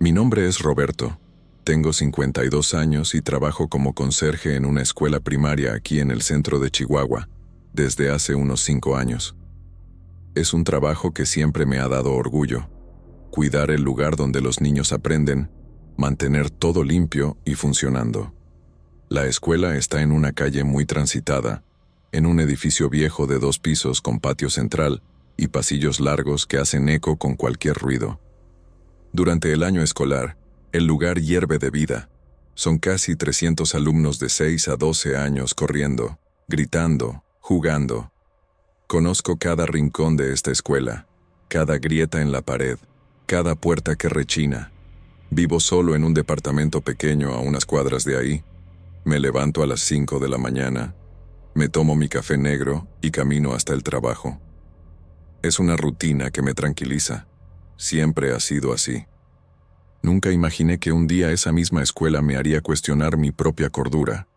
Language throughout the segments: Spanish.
Mi nombre es Roberto. Tengo 52 años y trabajo como conserje en una escuela primaria aquí en el centro de Chihuahua, desde hace unos 5 años. Es un trabajo que siempre me ha dado orgullo. Cuidar el lugar donde los niños aprenden, mantener todo limpio y funcionando. La escuela está en una calle muy transitada, en un edificio viejo de 2 pisos con patio central y pasillos largos que hacen eco con cualquier ruido. Durante el año escolar, el lugar hierve de vida. Son casi 300 alumnos de 6 a 12 años corriendo, gritando, jugando. Conozco cada rincón de esta escuela, cada grieta en la pared, cada puerta que rechina. Vivo solo en un departamento pequeño a unas cuadras de ahí. Me levanto a las 5 de la mañana, me tomo mi café negro y camino hasta el trabajo. Es una rutina que me tranquiliza. Siempre ha sido así. Nunca imaginé que un día esa misma escuela me haría cuestionar mi propia cordura.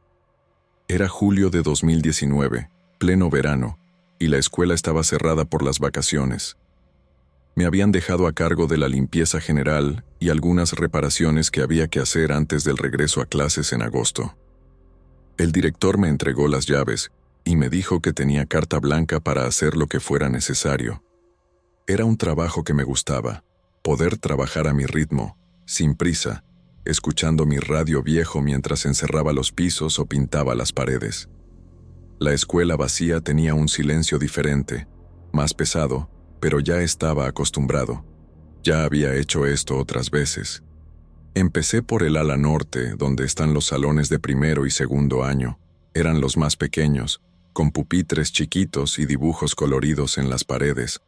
Era julio de 2019, pleno verano, y la escuela estaba cerrada por las vacaciones. Me habían dejado a cargo de la limpieza general y algunas reparaciones que había que hacer antes del regreso a clases en agosto. El director me entregó las llaves y me dijo que tenía carta blanca para hacer lo que fuera necesario. Era un trabajo que me gustaba, poder trabajar a mi ritmo, sin prisa, escuchando mi radio viejo mientras encerraba los pisos o pintaba las paredes. La escuela vacía tenía un silencio diferente, más pesado, pero ya estaba acostumbrado. Ya había hecho esto otras veces. Empecé por el ala norte, donde están los salones de primero y segundo año. Eran los más pequeños, con pupitres chiquitos y dibujos coloridos en las paredes.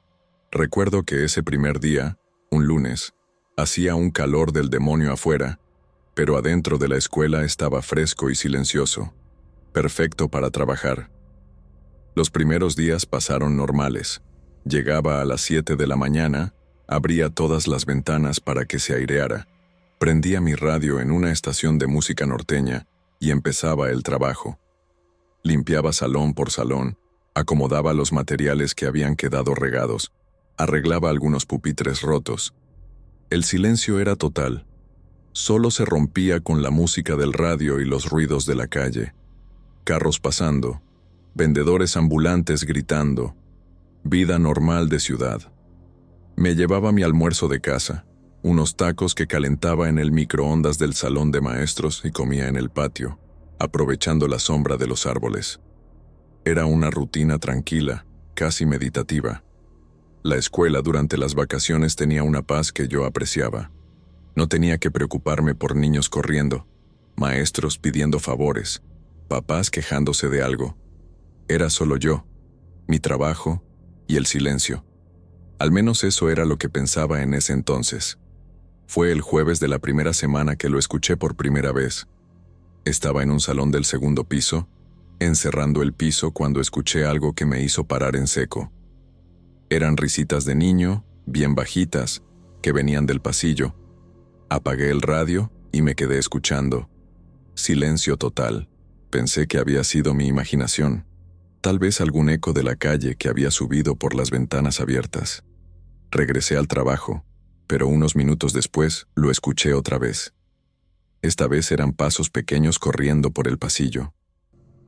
Recuerdo que ese primer día, un lunes, hacía un calor del demonio afuera, pero adentro de la escuela estaba fresco y silencioso, perfecto para trabajar. Los primeros días pasaron normales. Llegaba a las 7 de la mañana, abría todas las ventanas para que se aireara, prendía mi radio en una estación de música norteña y empezaba el trabajo. Limpiaba salón por salón, acomodaba los materiales que habían quedado regados, arreglaba algunos pupitres rotos. El silencio era total. Solo se rompía con la música del radio y los ruidos de la calle. Carros pasando, vendedores ambulantes gritando. Vida normal de ciudad. Me llevaba mi almuerzo de casa, unos tacos que calentaba en el microondas del salón de maestros y comía en el patio, aprovechando la sombra de los árboles. Era una rutina tranquila, casi meditativa. La escuela durante las vacaciones tenía una paz que yo apreciaba. No tenía que preocuparme por niños corriendo, maestros pidiendo favores, papás quejándose de algo. Era solo yo, mi trabajo y el silencio. Al menos eso era lo que pensaba en ese entonces. Fue el jueves de la primera semana que lo escuché por primera vez. Estaba en un salón del segundo piso, encerrando el piso cuando escuché algo que me hizo parar en seco. Eran risitas de niño, bien bajitas, que venían del pasillo. Apagué el radio y me quedé escuchando. Silencio total. Pensé que había sido mi imaginación. Tal vez algún eco de la calle que había subido por las ventanas abiertas. Regresé al trabajo, pero unos minutos después lo escuché otra vez. Esta vez eran pasos pequeños corriendo por el pasillo.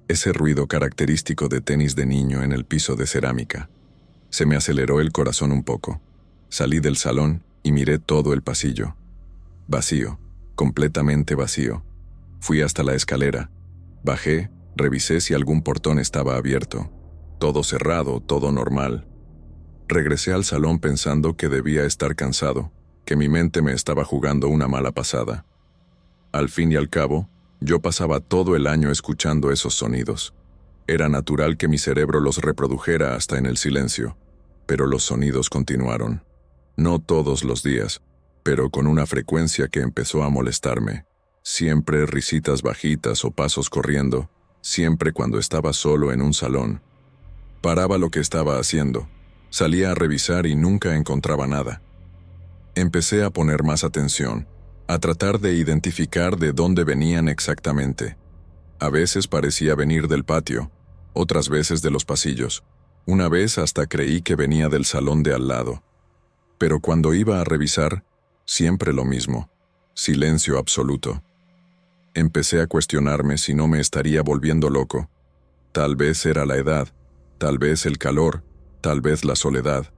Ese ruido característico de tenis de niño en el piso de cerámica. Se me aceleró el corazón un poco. Salí del salón y miré todo el pasillo. Vacío, completamente vacío. Fui hasta la escalera. Bajé, revisé si algún portón estaba abierto. Todo cerrado, todo normal. Regresé al salón pensando que debía estar cansado, que mi mente me estaba jugando una mala pasada. Al fin y al cabo, yo pasaba todo el año escuchando esos sonidos. Era natural que mi cerebro los reprodujera hasta en el silencio, pero los sonidos continuaron. No todos los días, pero con una frecuencia que empezó a molestarme. Siempre risitas bajitas o pasos corriendo, siempre cuando estaba solo en un salón. Paraba lo que estaba haciendo, salía a revisar y nunca encontraba nada. Empecé a poner más atención, a tratar de identificar de dónde venían exactamente. A veces parecía venir del patio, otras veces de los pasillos. Una vez hasta creí que venía del salón de al lado. Pero cuando iba a revisar, siempre lo mismo. Silencio absoluto. Empecé a cuestionarme si no me estaría volviendo loco. Tal vez era la edad, tal vez el calor, tal vez la soledad.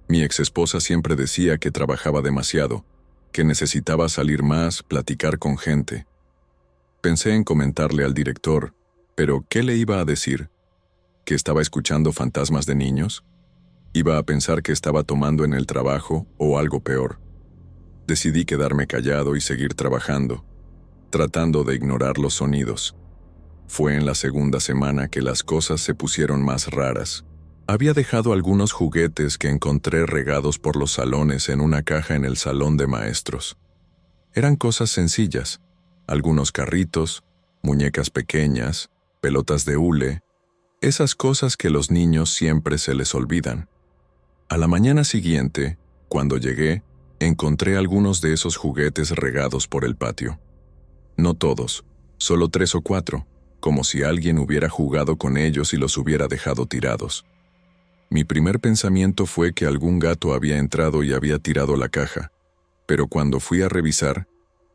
Mi exesposa siempre decía que trabajaba demasiado, que necesitaba salir más, platicar con gente. Pensé en comentarle al director, pero ¿qué le iba a decir? ¿Que estaba escuchando fantasmas de niños? ¿Iba a pensar que estaba tomando en el trabajo o algo peor? Decidí quedarme callado y seguir trabajando, tratando de ignorar los sonidos. Fue en la segunda semana que las cosas se pusieron más raras. Había dejado algunos juguetes que encontré regados por los salones en una caja en el salón de maestros. Eran cosas sencillas, algunos carritos, muñecas pequeñas, pelotas de hule, esas cosas que los niños siempre se les olvidan. A la mañana siguiente, cuando llegué, encontré algunos de esos juguetes regados por el patio. No todos, solo 3 o 4, como si alguien hubiera jugado con ellos y los hubiera dejado tirados. Mi primer pensamiento fue que algún gato había entrado y había tirado la caja, pero cuando fui a revisar,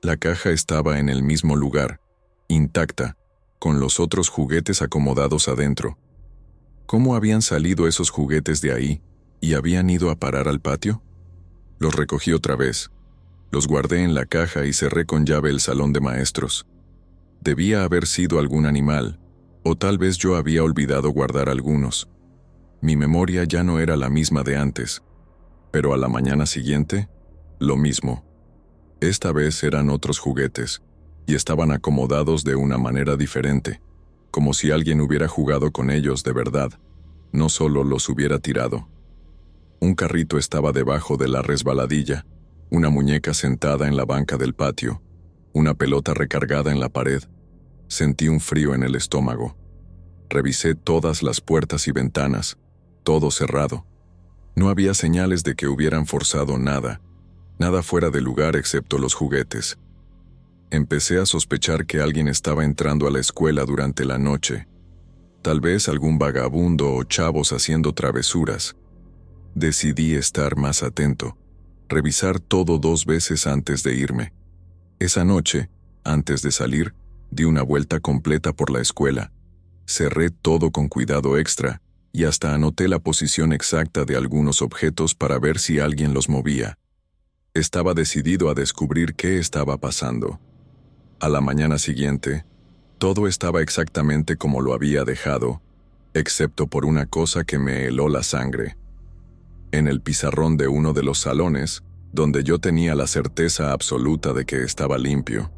la caja estaba en el mismo lugar, intacta, con los otros juguetes acomodados adentro. ¿Cómo habían salido esos juguetes de ahí y habían ido a parar al patio? Los recogí otra vez, los guardé en la caja y cerré con llave el salón de maestros. Debía haber sido algún animal, o tal vez yo había olvidado guardar algunos. Mi memoria ya no era la misma de antes, pero a la mañana siguiente, lo mismo. Esta vez eran otros juguetes, y estaban acomodados de una manera diferente, como si alguien hubiera jugado con ellos de verdad, no solo los hubiera tirado. Un carrito estaba debajo de la resbaladilla, una muñeca sentada en la banca del patio, una pelota recargada en la pared. Sentí un frío en el estómago. Revisé todas las puertas y ventanas, todo cerrado. No había señales de que hubieran forzado nada, nada fuera de lugar excepto los juguetes. Empecé a sospechar que alguien estaba entrando a la escuela durante la noche. Tal vez algún vagabundo o chavos haciendo travesuras. Decidí estar más atento, revisar todo 2 veces antes de irme. Esa noche, antes de salir, di una vuelta completa por la escuela. Cerré todo con cuidado extra y hasta anoté la posición exacta de algunos objetos para ver si alguien los movía. Estaba decidido a descubrir qué estaba pasando. A la mañana siguiente, todo estaba exactamente como lo había dejado, excepto por una cosa que me heló la sangre. En el pizarrón de uno de los salones, donde yo tenía la certeza absoluta de que estaba limpio,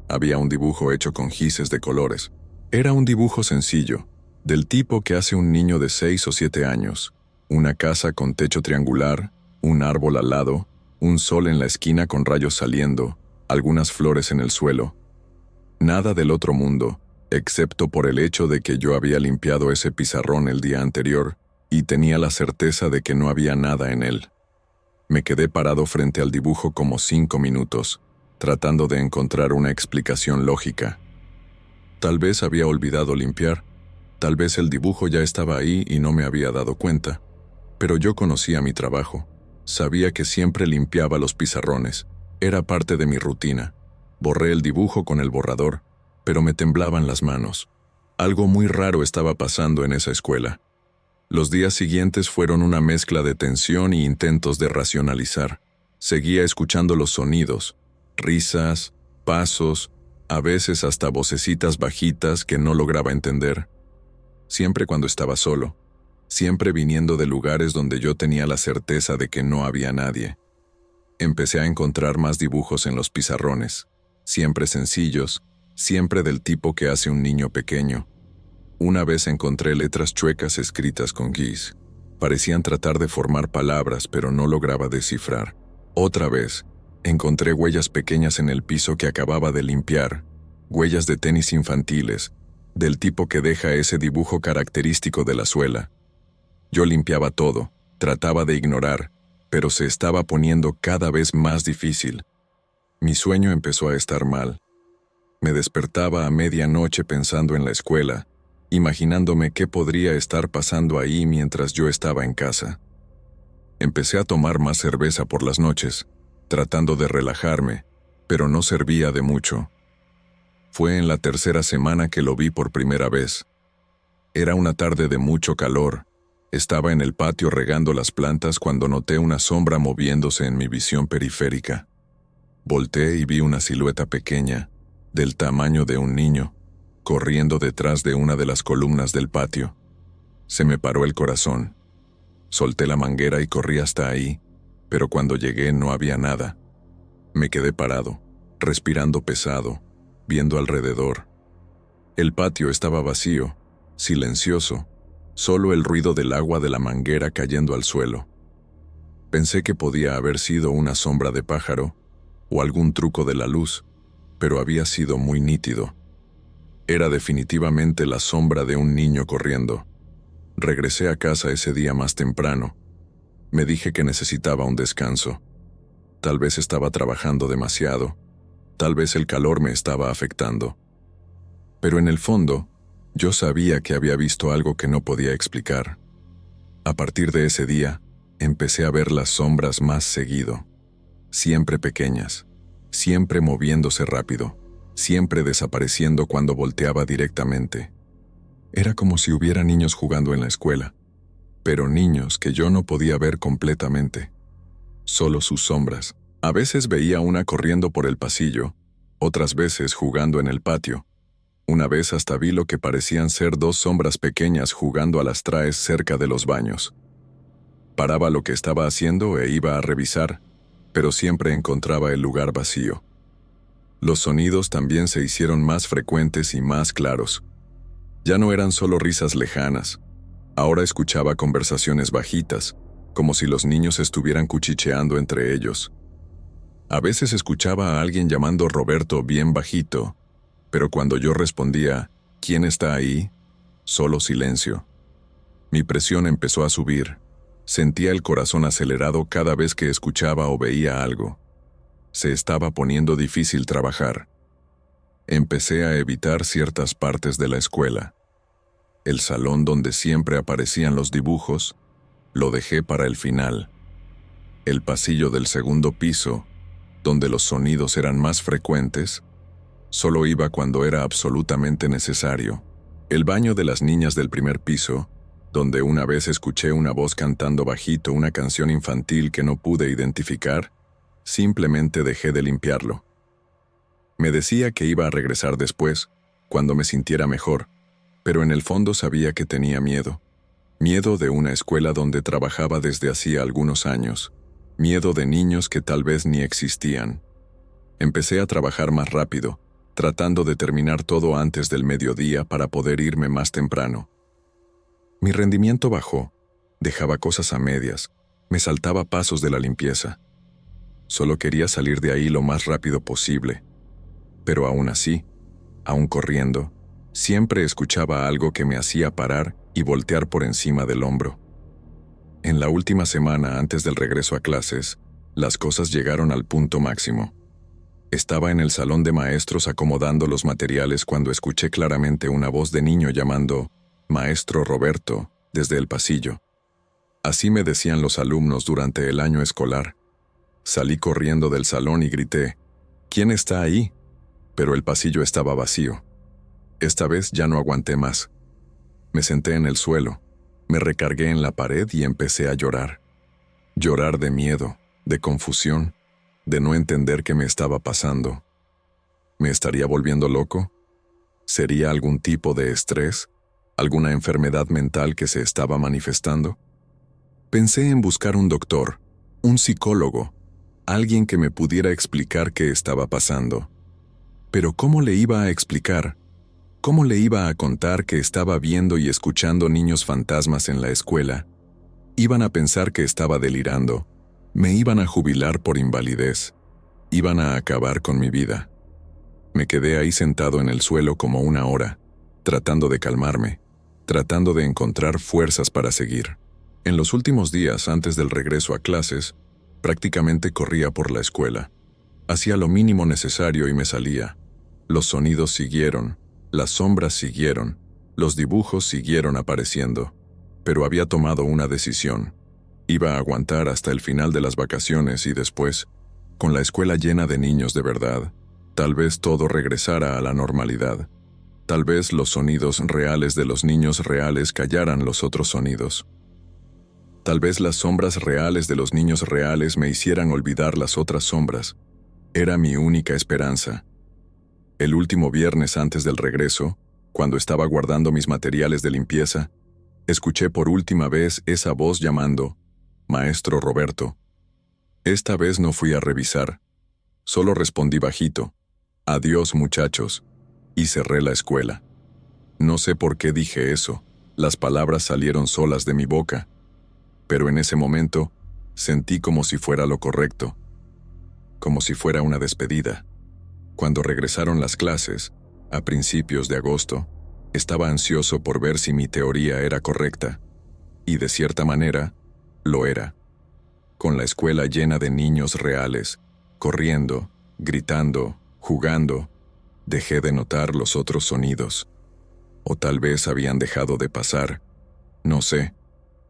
había un dibujo hecho con gises de colores. Era un dibujo sencillo, del tipo que hace un niño de 6 o 7 años. Una casa con techo triangular, un árbol al lado, un sol en la esquina con rayos saliendo, algunas flores en el suelo. Nada del otro mundo, excepto por el hecho de que yo había limpiado ese pizarrón el día anterior y tenía la certeza de que no había nada en él. Me quedé parado frente al dibujo como 5 minutos, tratando de encontrar una explicación lógica. Tal vez había olvidado limpiar, tal vez el dibujo ya estaba ahí y no me había dado cuenta, pero yo conocía mi trabajo. Sabía que siempre limpiaba los pizarrones, era parte de mi rutina. Borré el dibujo con el borrador, pero me temblaban las manos. Algo muy raro estaba pasando en esa escuela. Los días siguientes fueron una mezcla de tensión y intentos de racionalizar. Seguía escuchando los sonidos, risas, pasos, a veces hasta vocecitas bajitas que no lograba entender. Siempre cuando estaba solo, siempre viniendo de lugares donde yo tenía la certeza de que no había nadie. Empecé a encontrar más dibujos en los pizarrones, siempre sencillos, siempre del tipo que hace un niño pequeño. Una vez encontré letras chuecas escritas con gis. Parecían tratar de formar palabras, pero no lograba descifrar. Otra vez, encontré huellas pequeñas en el piso que acababa de limpiar, huellas de tenis infantiles, del tipo que deja ese dibujo característico de la suela. Yo limpiaba todo, trataba de ignorar, pero se estaba poniendo cada vez más difícil. Mi sueño empezó a estar mal. Me despertaba a medianoche pensando en la escuela, imaginándome qué podría estar pasando ahí mientras yo estaba en casa. Empecé a tomar más cerveza por las noches, tratando de relajarme, pero no servía de mucho. Fue en la tercera semana que lo vi por primera vez. Era una tarde de mucho calor. Estaba en el patio regando las plantas cuando noté una sombra moviéndose en mi visión periférica. Volteé y vi una silueta pequeña, del tamaño de un niño, corriendo detrás de una de las columnas del patio. Se me paró el corazón. Solté la manguera y corrí hasta ahí, pero cuando llegué no había nada. Me quedé parado, respirando pesado, viendo alrededor. El patio estaba vacío, silencioso, solo el ruido del agua de la manguera cayendo al suelo. Pensé que podía haber sido una sombra de pájaro o algún truco de la luz, pero había sido muy nítido. Era definitivamente la sombra de un niño corriendo. Regresé a casa ese día más temprano. Me dije que necesitaba un descanso. Tal vez estaba trabajando demasiado. Tal vez el calor me estaba afectando. Pero en el fondo, yo sabía que había visto algo que no podía explicar. A partir de ese día, empecé a ver las sombras más seguido. Siempre pequeñas, siempre moviéndose rápido, siempre desapareciendo cuando volteaba directamente. Era como si hubiera niños jugando en la escuela, pero niños que yo no podía ver completamente. Solo sus sombras. A veces veía una corriendo por el pasillo, otras veces jugando en el patio. Una vez hasta vi lo que parecían ser dos sombras pequeñas jugando a las traes cerca de los baños. Paraba lo que estaba haciendo e iba a revisar, pero siempre encontraba el lugar vacío. Los sonidos también se hicieron más frecuentes y más claros. Ya no eran solo risas lejanas. Ahora escuchaba conversaciones bajitas, como si los niños estuvieran cuchicheando entre ellos. A veces escuchaba a alguien llamando Roberto bien bajito, pero cuando yo respondía, ¿quién está ahí?, solo silencio. Mi presión empezó a subir. Sentía el corazón acelerado cada vez que escuchaba o veía algo. Se estaba poniendo difícil trabajar. Empecé a evitar ciertas partes de la escuela. El salón donde siempre aparecían los dibujos, lo dejé para el final. El pasillo del segundo piso, donde los sonidos eran más frecuentes, solo iba cuando era absolutamente necesario. El baño de las niñas del primer piso, donde una vez escuché una voz cantando bajito una canción infantil que no pude identificar, simplemente dejé de limpiarlo. Me decía que iba a regresar después, cuando me sintiera mejor, pero en el fondo sabía que tenía miedo. Miedo de una escuela donde trabajaba desde hacía algunos años. Miedo de niños que tal vez ni existían. Empecé a trabajar más rápido, tratando de terminar todo antes del mediodía para poder irme más temprano. Mi rendimiento bajó, dejaba cosas a medias, me saltaba pasos de la limpieza. Solo quería salir de ahí lo más rápido posible. Pero aún así, aún corriendo, siempre escuchaba algo que me hacía parar y voltear por encima del hombro. En la última semana antes del regreso a clases, las cosas llegaron al punto máximo. Estaba en el salón de maestros acomodando los materiales cuando escuché claramente una voz de niño llamando «Maestro Roberto» desde el pasillo. Así me decían los alumnos durante el año escolar. Salí corriendo del salón y grité «¿Quién está ahí?», pero el pasillo estaba vacío. Esta vez ya no aguanté más. Me senté en el suelo, me recargué en la pared y empecé a llorar. Llorar de miedo, de confusión, de no entender qué me estaba pasando. ¿Me estaría volviendo loco? ¿Sería algún tipo de estrés? ¿Alguna enfermedad mental que se estaba manifestando? Pensé en buscar un doctor, un psicólogo, alguien que me pudiera explicar qué estaba pasando. Pero ¿cómo le iba a explicar? ¿Cómo le iba a contar que estaba viendo y escuchando niños fantasmas en la escuela? Iban a pensar que estaba delirando. Me iban a jubilar por invalidez. Iban a acabar con mi vida. Me quedé ahí sentado en el suelo como una hora, tratando de calmarme, tratando de encontrar fuerzas para seguir. En los últimos días antes del regreso a clases, prácticamente corría por la escuela. Hacía lo mínimo necesario y me salía. Los sonidos siguieron, las sombras siguieron, los dibujos siguieron apareciendo. Pero había tomado una decisión. Iba a aguantar hasta el final de las vacaciones y después, Con la escuela llena de niños de verdad, tal vez todo regresara a la normalidad. Tal vez los sonidos reales de los niños reales callaran los otros sonidos. Tal vez las sombras reales de los niños reales me hicieran olvidar las otras sombras. Era mi única esperanza. El último viernes antes del regreso, cuando estaba guardando mis materiales de limpieza, escuché por última vez esa voz llamando, «Maestro Roberto». Esta vez no fui a revisar. Solo respondí bajito, «Adiós, muchachos», y cerré la escuela. No sé por qué dije eso. Las palabras salieron solas de mi boca. Pero en ese momento, sentí como si fuera lo correcto. Como si fuera una despedida. Cuando regresaron las clases, a principios de agosto, estaba ansioso por ver si mi teoría era correcta. Y de cierta manera, lo era. Con la escuela llena de niños reales, corriendo, gritando, jugando, dejé de notar los otros sonidos. O tal vez habían dejado de pasar. No sé.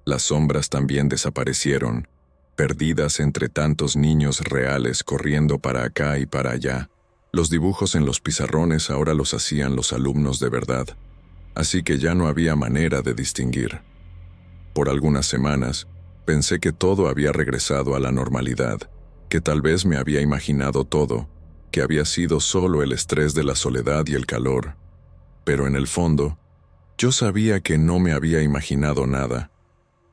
Las sombras también desaparecieron, perdidas entre tantos niños reales corriendo para acá y para allá. Los dibujos en los pizarrones ahora los hacían los alumnos de verdad, así que ya no había manera de distinguir. Por algunas semanas, pensé que todo había regresado a la normalidad, que tal vez me había imaginado todo, que había sido solo el estrés de la soledad y el calor. Pero en el fondo, yo sabía que no me había imaginado nada.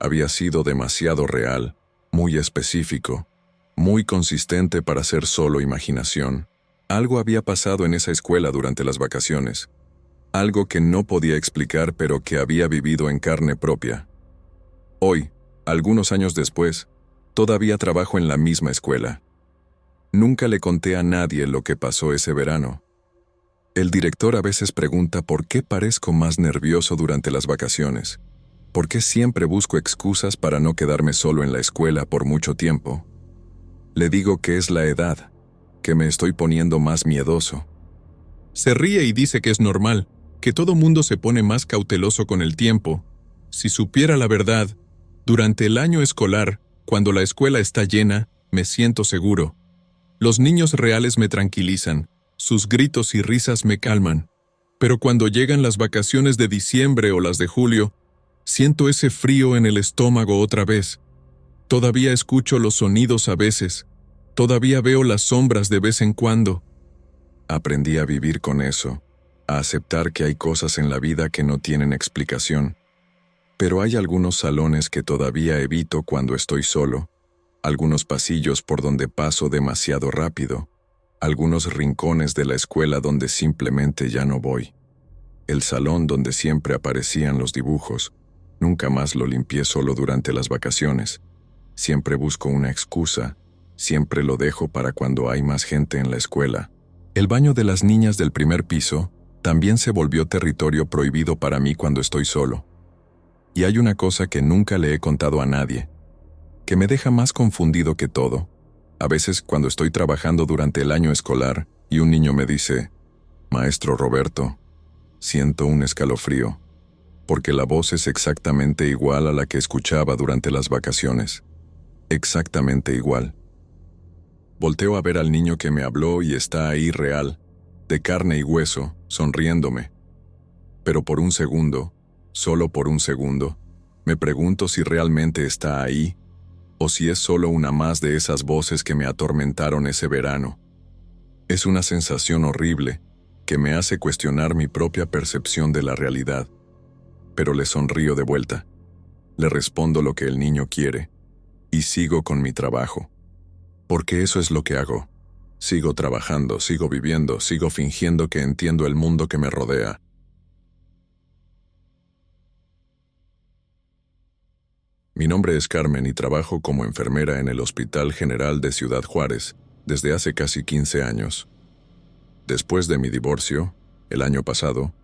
Había sido demasiado real, muy específico, muy consistente para ser solo imaginación. Algo había pasado en esa escuela durante las vacaciones. Algo que no podía explicar pero que había vivido en carne propia. Hoy, algunos años después, todavía trabajo en la misma escuela. Nunca le conté a nadie lo que pasó ese verano. El director a veces pregunta por qué parezco más nervioso durante las vacaciones. ¿Por qué siempre busco excusas para no quedarme solo en la escuela por mucho tiempo? Le digo que es la edad, que me estoy poniendo más miedoso. Se ríe y dice que es normal, que todo mundo se pone más cauteloso con el tiempo. Si supiera la verdad, durante el año escolar, cuando la escuela está llena, me siento seguro. Los niños reales me tranquilizan, sus gritos y risas me calman. Pero cuando llegan las vacaciones de diciembre o las de julio, siento ese frío en el estómago otra vez. Todavía escucho los sonidos a veces. Todavía veo las sombras de vez en cuando. Aprendí a vivir con eso, a aceptar que hay cosas en la vida que no tienen explicación. Pero hay algunos salones que todavía evito cuando estoy solo, algunos pasillos por donde paso demasiado rápido, algunos rincones de la escuela donde simplemente ya no voy. El salón donde siempre aparecían los dibujos, nunca más lo limpié solo durante las vacaciones. Siempre busco una excusa, siempre lo dejo para cuando hay más gente en la escuela. El baño de las niñas del primer piso también se volvió territorio prohibido para mí cuando estoy solo. Y hay una cosa que nunca le he contado a nadie, que me deja más confundido que todo. A veces cuando estoy trabajando durante el año escolar y un niño me dice, «Maestro Roberto», siento un escalofrío, porque la voz es exactamente igual a la que escuchaba durante las vacaciones. Exactamente igual. Volteo a ver al niño que me habló y está ahí real, de carne y hueso, sonriéndome. Pero por un segundo, solo por un segundo, me pregunto si realmente está ahí, o si es solo una más de esas voces que me atormentaron ese verano. Es una sensación horrible, que me hace cuestionar mi propia percepción de la realidad. Pero le sonrío de vuelta. Le respondo lo que el niño quiere, y sigo con mi trabajo. Porque eso es lo que hago. Sigo trabajando, sigo viviendo, sigo fingiendo que entiendo el mundo que me rodea. Mi nombre es Carmen y trabajo como enfermera en el Hospital General de Ciudad Juárez desde hace casi 15 años. Después de mi divorcio, el año pasado,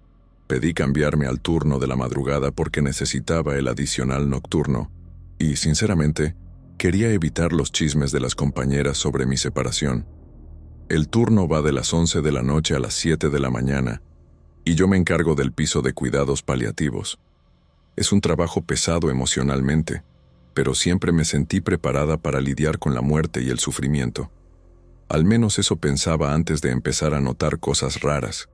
pedí cambiarme al turno de la madrugada porque necesitaba el adicional nocturno y, sinceramente, quería evitar los chismes de las compañeras sobre mi separación. El turno va de las 11 de la noche a las 7 de la mañana y yo me encargo del piso de cuidados paliativos. Es un trabajo pesado emocionalmente, pero siempre me sentí preparada para lidiar con la muerte y el sufrimiento. Al menos eso pensaba antes de empezar a notar cosas raras.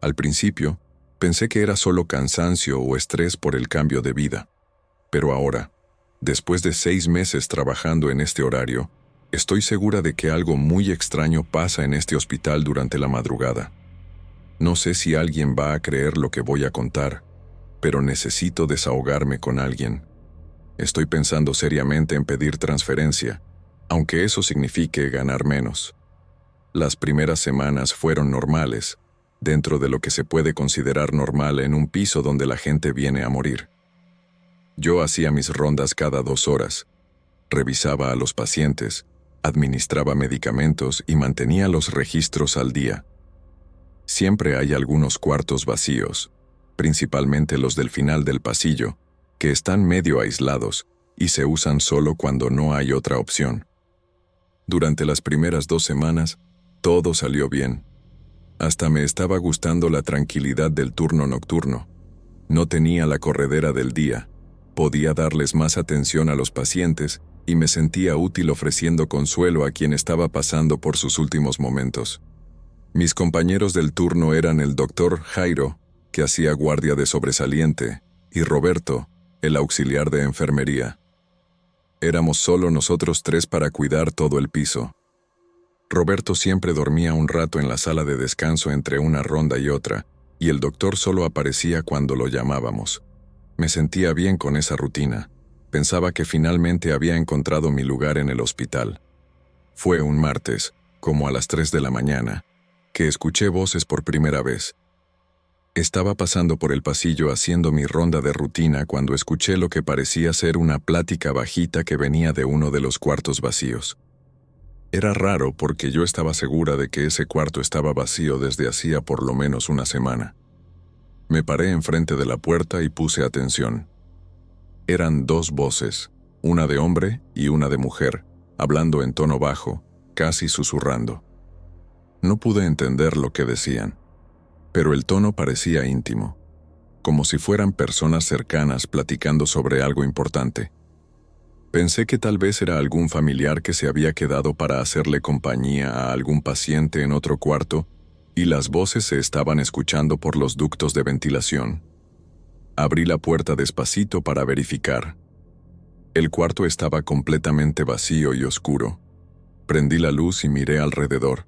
Al principio, pensé que era solo cansancio o estrés por el cambio de vida. Pero ahora, después de 6 meses trabajando en este horario, estoy segura de que algo muy extraño pasa en este hospital durante la madrugada. No sé si alguien va a creer lo que voy a contar, pero necesito desahogarme con alguien. Estoy pensando seriamente en pedir transferencia, aunque eso signifique ganar menos. Las primeras semanas fueron normales, dentro de lo que se puede considerar normal en un piso donde la gente viene a morir. Yo hacía mis rondas cada 2 horas, revisaba a los pacientes, administraba medicamentos y mantenía los registros al día. Siempre hay algunos cuartos vacíos, principalmente los del final del pasillo, que están medio aislados y se usan solo cuando no hay otra opción. Durante las primeras 2 semanas, todo salió bien. Hasta me estaba gustando la tranquilidad del turno nocturno. No tenía la corredera del día, podía darles más atención a los pacientes y me sentía útil ofreciendo consuelo a quien estaba pasando por sus últimos momentos. Mis compañeros del turno eran el doctor Jairo, que hacía guardia de sobresaliente, y Roberto, el auxiliar de enfermería. Éramos solo nosotros 3 para cuidar todo el piso. Roberto siempre dormía un rato en la sala de descanso entre una ronda y otra, y el doctor solo aparecía cuando lo llamábamos. Me sentía bien con esa rutina. Pensaba que finalmente había encontrado mi lugar en el hospital. Fue un martes, como a las 3 de la mañana, que escuché voces por primera vez. Estaba pasando por el pasillo haciendo mi ronda de rutina cuando escuché lo que parecía ser una plática bajita que venía de uno de los cuartos vacíos. Era raro porque yo estaba segura de que ese cuarto estaba vacío desde hacía por lo menos una semana. Me paré enfrente de la puerta y puse atención. Eran 2 voces, una de hombre y una de mujer, hablando en tono bajo, casi susurrando. No pude entender lo que decían, pero el tono parecía íntimo, como si fueran personas cercanas platicando sobre algo importante. Pensé que tal vez era algún familiar que se había quedado para hacerle compañía a algún paciente en otro cuarto, y las voces se estaban escuchando por los ductos de ventilación. Abrí la puerta despacito para verificar. El cuarto estaba completamente vacío y oscuro. Prendí la luz y miré alrededor.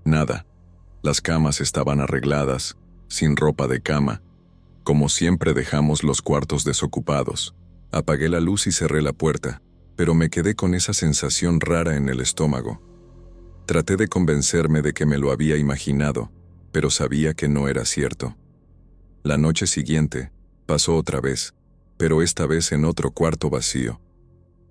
Nada. Las camas estaban arregladas, sin ropa de cama. Como siempre dejamos los cuartos desocupados. Apagué la luz y cerré la puerta, pero me quedé con esa sensación rara en el estómago. Traté de convencerme de que me lo había imaginado, pero sabía que no era cierto. La noche siguiente, pasó otra vez, pero esta vez en otro cuarto vacío.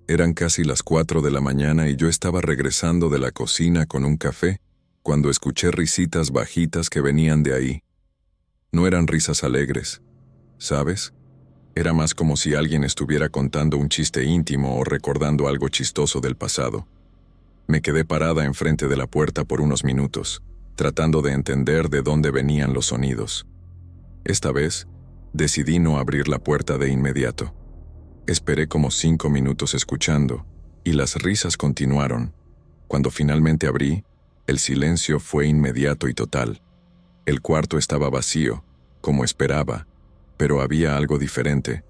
Eran casi las 4 de la mañana y yo estaba regresando de la cocina con un café, cuando escuché risitas bajitas que venían de ahí. No eran risas alegres, ¿sabes? Era más como si alguien estuviera contando un chiste íntimo o recordando algo chistoso del pasado. Me quedé parada enfrente de la puerta por unos minutos, tratando de entender de dónde venían los sonidos. Esta vez, decidí no abrir la puerta de inmediato. Esperé como 5 minutos escuchando, y las risas continuaron. Cuando finalmente abrí, el silencio fue inmediato y total. El cuarto estaba vacío, como esperaba, pero había algo diferente.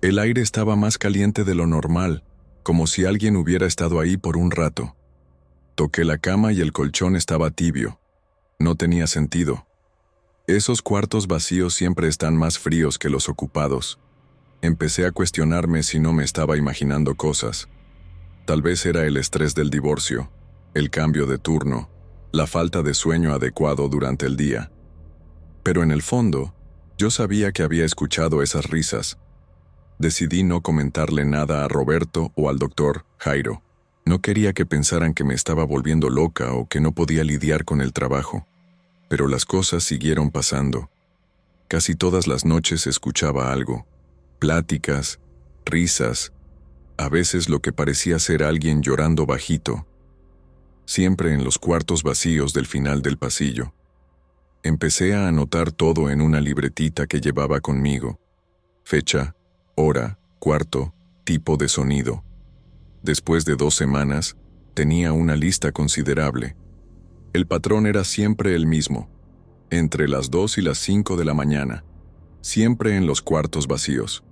El aire estaba más caliente de lo normal, como si alguien hubiera estado ahí por un rato. Toqué la cama y el colchón estaba tibio. No tenía sentido. Esos cuartos vacíos siempre están más fríos que los ocupados. Empecé a cuestionarme si no me estaba imaginando cosas. Tal vez era el estrés del divorcio, el cambio de turno, la falta de sueño adecuado durante el día. Pero en el fondo, yo sabía que había escuchado esas risas. Decidí no comentarle nada a Roberto o al doctor Jairo. No quería que pensaran que me estaba volviendo loca o que no podía lidiar con el trabajo. Pero las cosas siguieron pasando. Casi todas las noches escuchaba algo. Pláticas, risas, a veces lo que parecía ser alguien llorando bajito. Siempre en los cuartos vacíos del final del pasillo. Empecé a anotar todo en una libretita que llevaba conmigo. Fecha, hora, cuarto, tipo de sonido. Después de 2 semanas, Tenía una lista considerable. El patrón era siempre el mismo, entre las 2 y las 5 de la mañana, siempre en los cuartos vacíos,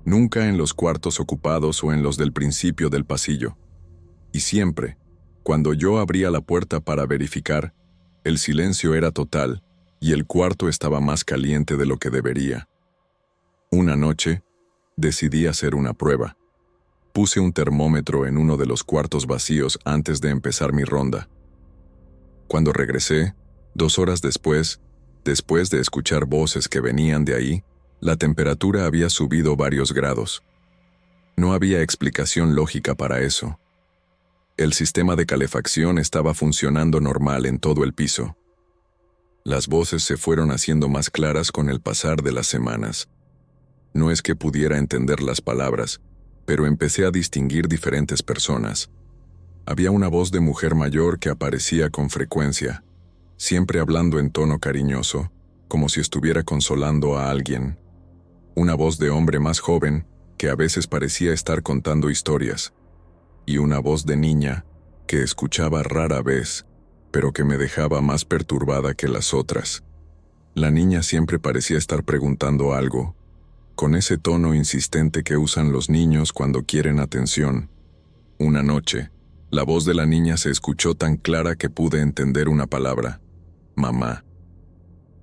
nunca en los cuartos ocupados o en los del principio del pasillo. Y siempre, cuando yo abría la puerta para verificar, el silencio era total y el cuarto estaba más caliente de lo que debería. Una noche, decidí hacer una prueba. Puse un termómetro en uno de los cuartos vacíos antes de empezar mi ronda. Cuando regresé, 2 horas después de escuchar voces que venían de ahí, la temperatura había subido varios grados. No había explicación lógica para eso. El sistema de calefacción estaba funcionando normal en todo el piso. Las voces se fueron haciendo más claras con el pasar de las semanas. No es que pudiera entender las palabras, pero empecé a distinguir diferentes personas. Había una voz de mujer mayor que aparecía con frecuencia, siempre hablando en tono cariñoso, como si estuviera consolando a alguien. Una voz de hombre más joven, que a veces parecía estar contando historias. Y una voz de niña, que escuchaba rara vez, pero que me dejaba más perturbada que las otras. La niña siempre parecía estar preguntando algo, con ese tono insistente que usan los niños cuando quieren atención. Una noche, la voz de la niña se escuchó tan clara que pude entender una palabra: mamá.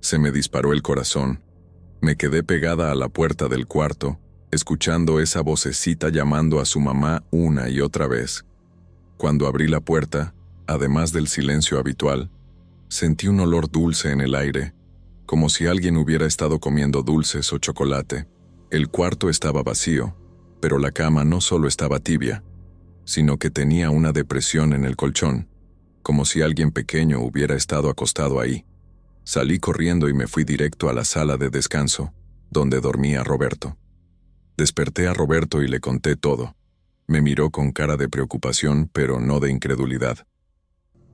Se me disparó el corazón. Me quedé pegada a la puerta del cuarto, escuchando esa vocecita llamando a su mamá una y otra vez. Cuando abrí la puerta, además del silencio habitual, sentí un olor dulce en el aire, como si alguien hubiera estado comiendo dulces o chocolate. El cuarto estaba vacío, pero la cama no solo estaba tibia, sino que tenía una depresión en el colchón, como si alguien pequeño hubiera estado acostado ahí. Salí corriendo y me fui directo a la sala de descanso, donde dormía Roberto. Desperté a Roberto y le conté todo. Me miró con cara de preocupación, pero no de incredulidad.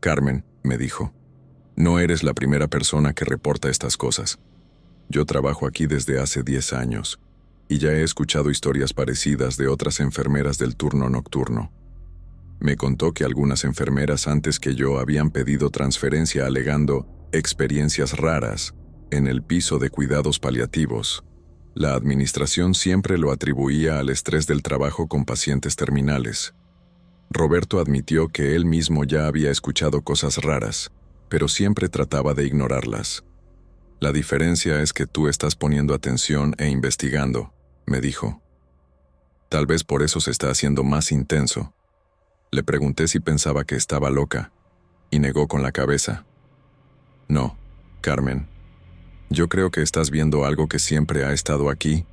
Carmen, me dijo, no eres la primera persona que reporta estas cosas. Yo trabajo aquí desde hace 10 años, y ya he escuchado historias parecidas de otras enfermeras del turno nocturno. Me contó que algunas enfermeras antes que yo habían pedido transferencia alegando experiencias raras en el piso de cuidados paliativos. La administración siempre lo atribuía al estrés del trabajo con pacientes terminales. Roberto admitió que él mismo ya había escuchado cosas raras, pero siempre trataba de ignorarlas. La diferencia es que tú estás poniendo atención e investigando, me dijo. Tal vez por eso se está haciendo más intenso. Le pregunté si pensaba que estaba loca, y negó con la cabeza. No, Carmen. Yo creo que estás viendo algo que siempre ha estado aquí,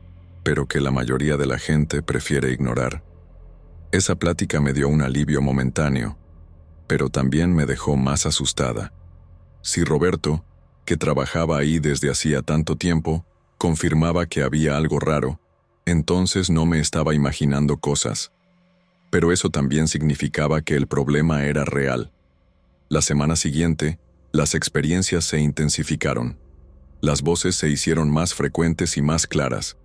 pero que la mayoría de la gente prefiere ignorar. Esa plática me dio un alivio momentáneo, pero también me dejó más asustada. Si Roberto, que trabajaba ahí desde hacía tanto tiempo, confirmaba que había algo raro, entonces no me estaba imaginando cosas. Pero eso también significaba que el problema era real. La semana siguiente, las experiencias se intensificaron. Las voces se hicieron más frecuentes y más claras.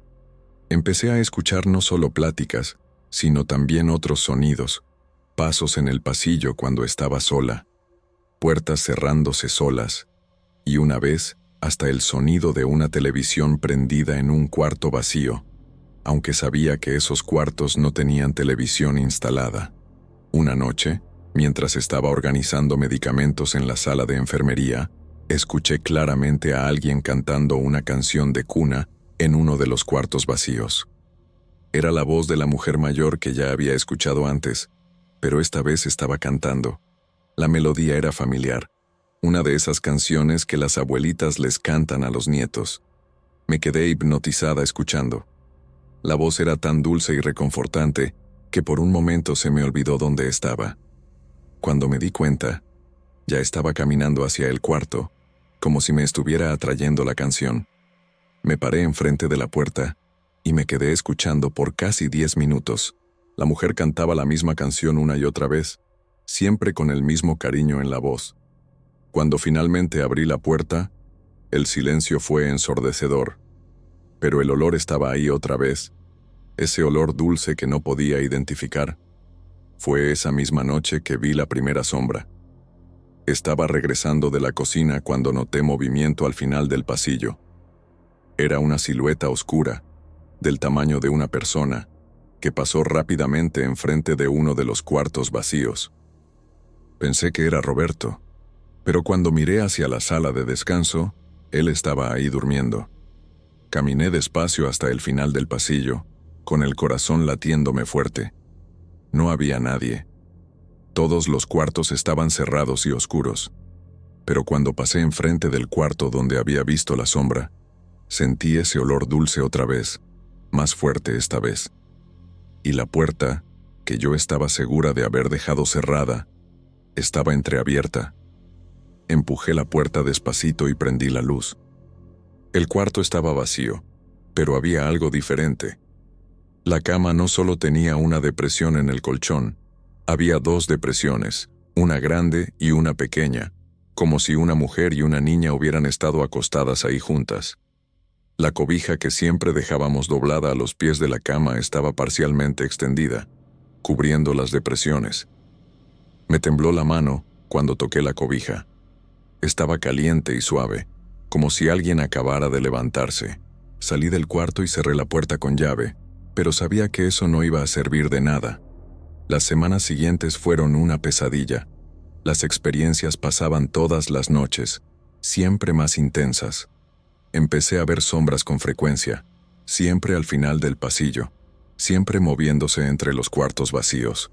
Empecé a escuchar no solo pláticas, sino también otros sonidos, pasos en el pasillo cuando estaba sola, puertas cerrándose solas, y una vez hasta el sonido de una televisión prendida en un cuarto vacío, aunque sabía que esos cuartos no tenían televisión instalada. Una noche, mientras estaba organizando medicamentos en la sala de enfermería, escuché claramente a alguien cantando una canción de cuna en uno de los cuartos vacíos. Era la voz de la mujer mayor que ya había escuchado antes, pero esta vez estaba cantando. La melodía era familiar, una de esas canciones que las abuelitas les cantan a los nietos. Me quedé hipnotizada escuchando. La voz era tan dulce y reconfortante que por un momento se me olvidó dónde estaba. Cuando me di cuenta, ya estaba caminando hacia el cuarto, como si me estuviera atrayendo la canción. Me paré enfrente de la puerta y me quedé escuchando por casi 10 minutos. La mujer cantaba la misma canción una y otra vez, siempre con el mismo cariño en la voz. Cuando finalmente abrí la puerta, el silencio fue ensordecedor, pero el olor estaba ahí otra vez, ese olor dulce que no podía identificar. Fue esa misma noche que vi la primera sombra. Estaba regresando de la cocina cuando noté movimiento al final del pasillo. Era una silueta oscura, del tamaño de una persona, que pasó rápidamente enfrente de uno de los cuartos vacíos. Pensé que era Roberto, pero cuando miré hacia la sala de descanso, él estaba ahí durmiendo. Caminé despacio hasta el final del pasillo, con el corazón latiéndome fuerte. No había nadie. Todos los cuartos estaban cerrados y oscuros, pero cuando pasé enfrente del cuarto donde había visto la sombra, sentí ese olor dulce otra vez, más fuerte esta vez. Y la puerta, que yo estaba segura de haber dejado cerrada, estaba entreabierta. Empujé la puerta despacito y prendí la luz. El cuarto estaba vacío, pero había algo diferente. La cama no solo tenía una depresión en el colchón, había dos depresiones, una grande y una pequeña, como si una mujer y una niña hubieran estado acostadas ahí juntas. La cobija que siempre dejábamos doblada a los pies de la cama estaba parcialmente extendida, cubriendo las depresiones. Me tembló la mano cuando toqué la cobija. Estaba caliente y suave, como si alguien acabara de levantarse. Salí del cuarto y cerré la puerta con llave, pero sabía que eso no iba a servir de nada. Las semanas siguientes fueron una pesadilla. Las experiencias pasaban todas las noches, siempre más intensas. Empecé a ver sombras con frecuencia, siempre al final del pasillo, siempre moviéndose entre los cuartos vacíos.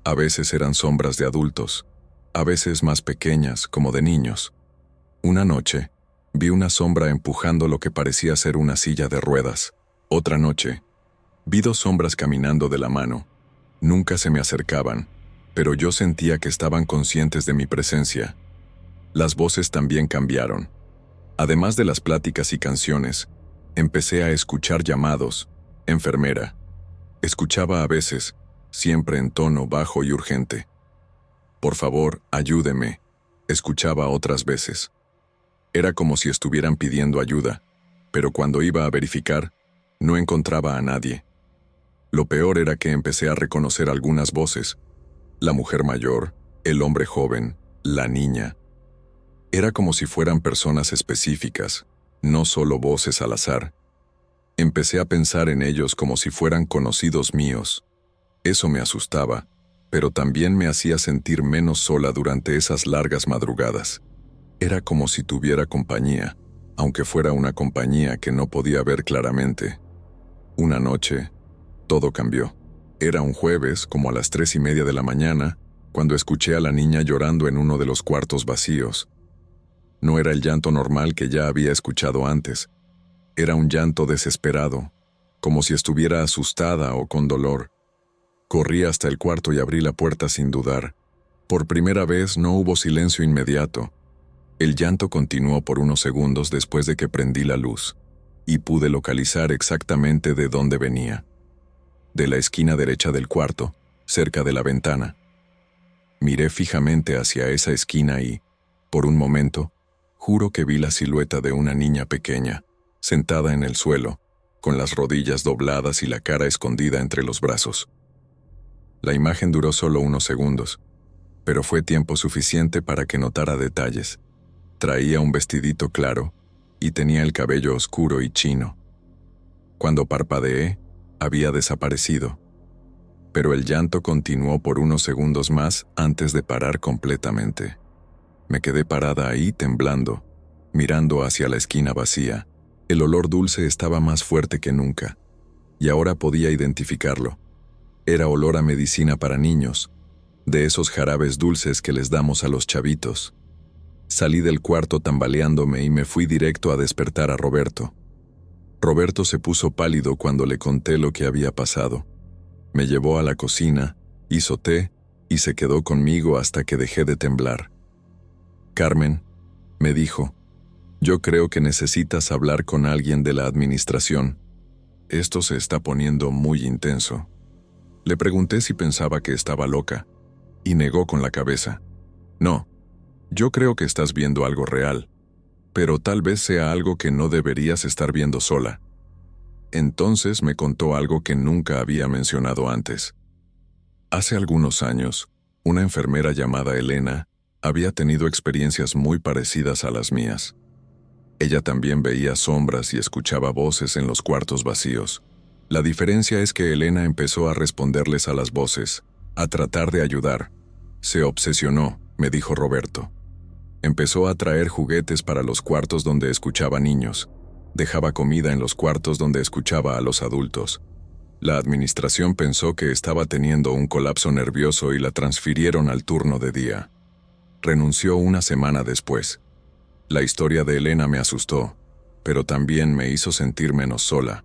A veces eran sombras de adultos, a veces más pequeñas, como de niños. Una noche, vi una sombra empujando lo que parecía ser una silla de ruedas. Otra noche, vi dos sombras caminando de la mano. Nunca se me acercaban, pero yo sentía que estaban conscientes de mi presencia. Las voces también cambiaron. Además de las pláticas y canciones, empecé a escuchar llamados, enfermera. Escuchaba a veces, siempre en tono bajo y urgente. Por favor, ayúdeme, escuchaba otras veces. Era como si estuvieran pidiendo ayuda, pero cuando iba a verificar, no encontraba a nadie. Lo peor era que empecé a reconocer algunas voces. La mujer mayor, el hombre joven, la niña. Era como si fueran personas específicas, no solo voces al azar. Empecé a pensar en ellos como si fueran conocidos míos. Eso me asustaba, pero también me hacía sentir menos sola durante esas largas madrugadas. Era como si tuviera compañía, aunque fuera una compañía que no podía ver claramente. Una noche, todo cambió. Era un jueves, como a las 3:30 de la mañana, cuando escuché a la niña llorando en uno de los cuartos vacíos. No era el llanto normal que ya había escuchado antes. Era un llanto desesperado, como si estuviera asustada o con dolor. Corrí hasta el cuarto y abrí la puerta sin dudar. Por primera vez no hubo silencio inmediato. El llanto continuó por unos segundos después de que prendí la luz, y pude localizar exactamente de dónde venía. De la esquina derecha del cuarto, cerca de la ventana. Miré fijamente hacia esa esquina y, por un momento, juro que vi la silueta de una niña pequeña, sentada en el suelo, con las rodillas dobladas y la cara escondida entre los brazos. La imagen duró solo unos segundos, pero fue tiempo suficiente para que notara detalles. Traía un vestidito claro y tenía el cabello oscuro y chino. Cuando parpadeé, había desaparecido, pero el llanto continuó por unos segundos más antes de parar completamente. Me quedé parada ahí temblando, mirando hacia la esquina vacía. El olor dulce estaba más fuerte que nunca, y ahora podía identificarlo. Era olor a medicina para niños, de esos jarabes dulces que les damos a los chavitos. Salí del cuarto tambaleándome y me fui directo a despertar a Roberto. Roberto se puso pálido cuando le conté lo que había pasado. Me llevó a la cocina, hizo té y se quedó conmigo hasta que dejé de temblar. Carmen, me dijo, yo creo que necesitas hablar con alguien de la administración. Esto se está poniendo muy intenso. Le pregunté si pensaba que estaba loca, y negó con la cabeza. No, yo creo que estás viendo algo real, pero tal vez sea algo que no deberías estar viendo sola. Entonces me contó algo que nunca había mencionado antes. Hace algunos años, una enfermera llamada Elena había tenido experiencias muy parecidas a las mías. Ella también veía sombras y escuchaba voces en los cuartos vacíos. La diferencia es que Elena empezó a responderles a las voces, a tratar de ayudar. Se obsesionó, me dijo Roberto. Empezó a traer juguetes para los cuartos donde escuchaba niños. Dejaba comida en los cuartos donde escuchaba a los adultos. La administración pensó que estaba teniendo un colapso nervioso y la transfirieron al turno de día. Renunció una semana después. La historia de Elena me asustó, pero también me hizo sentir menos sola.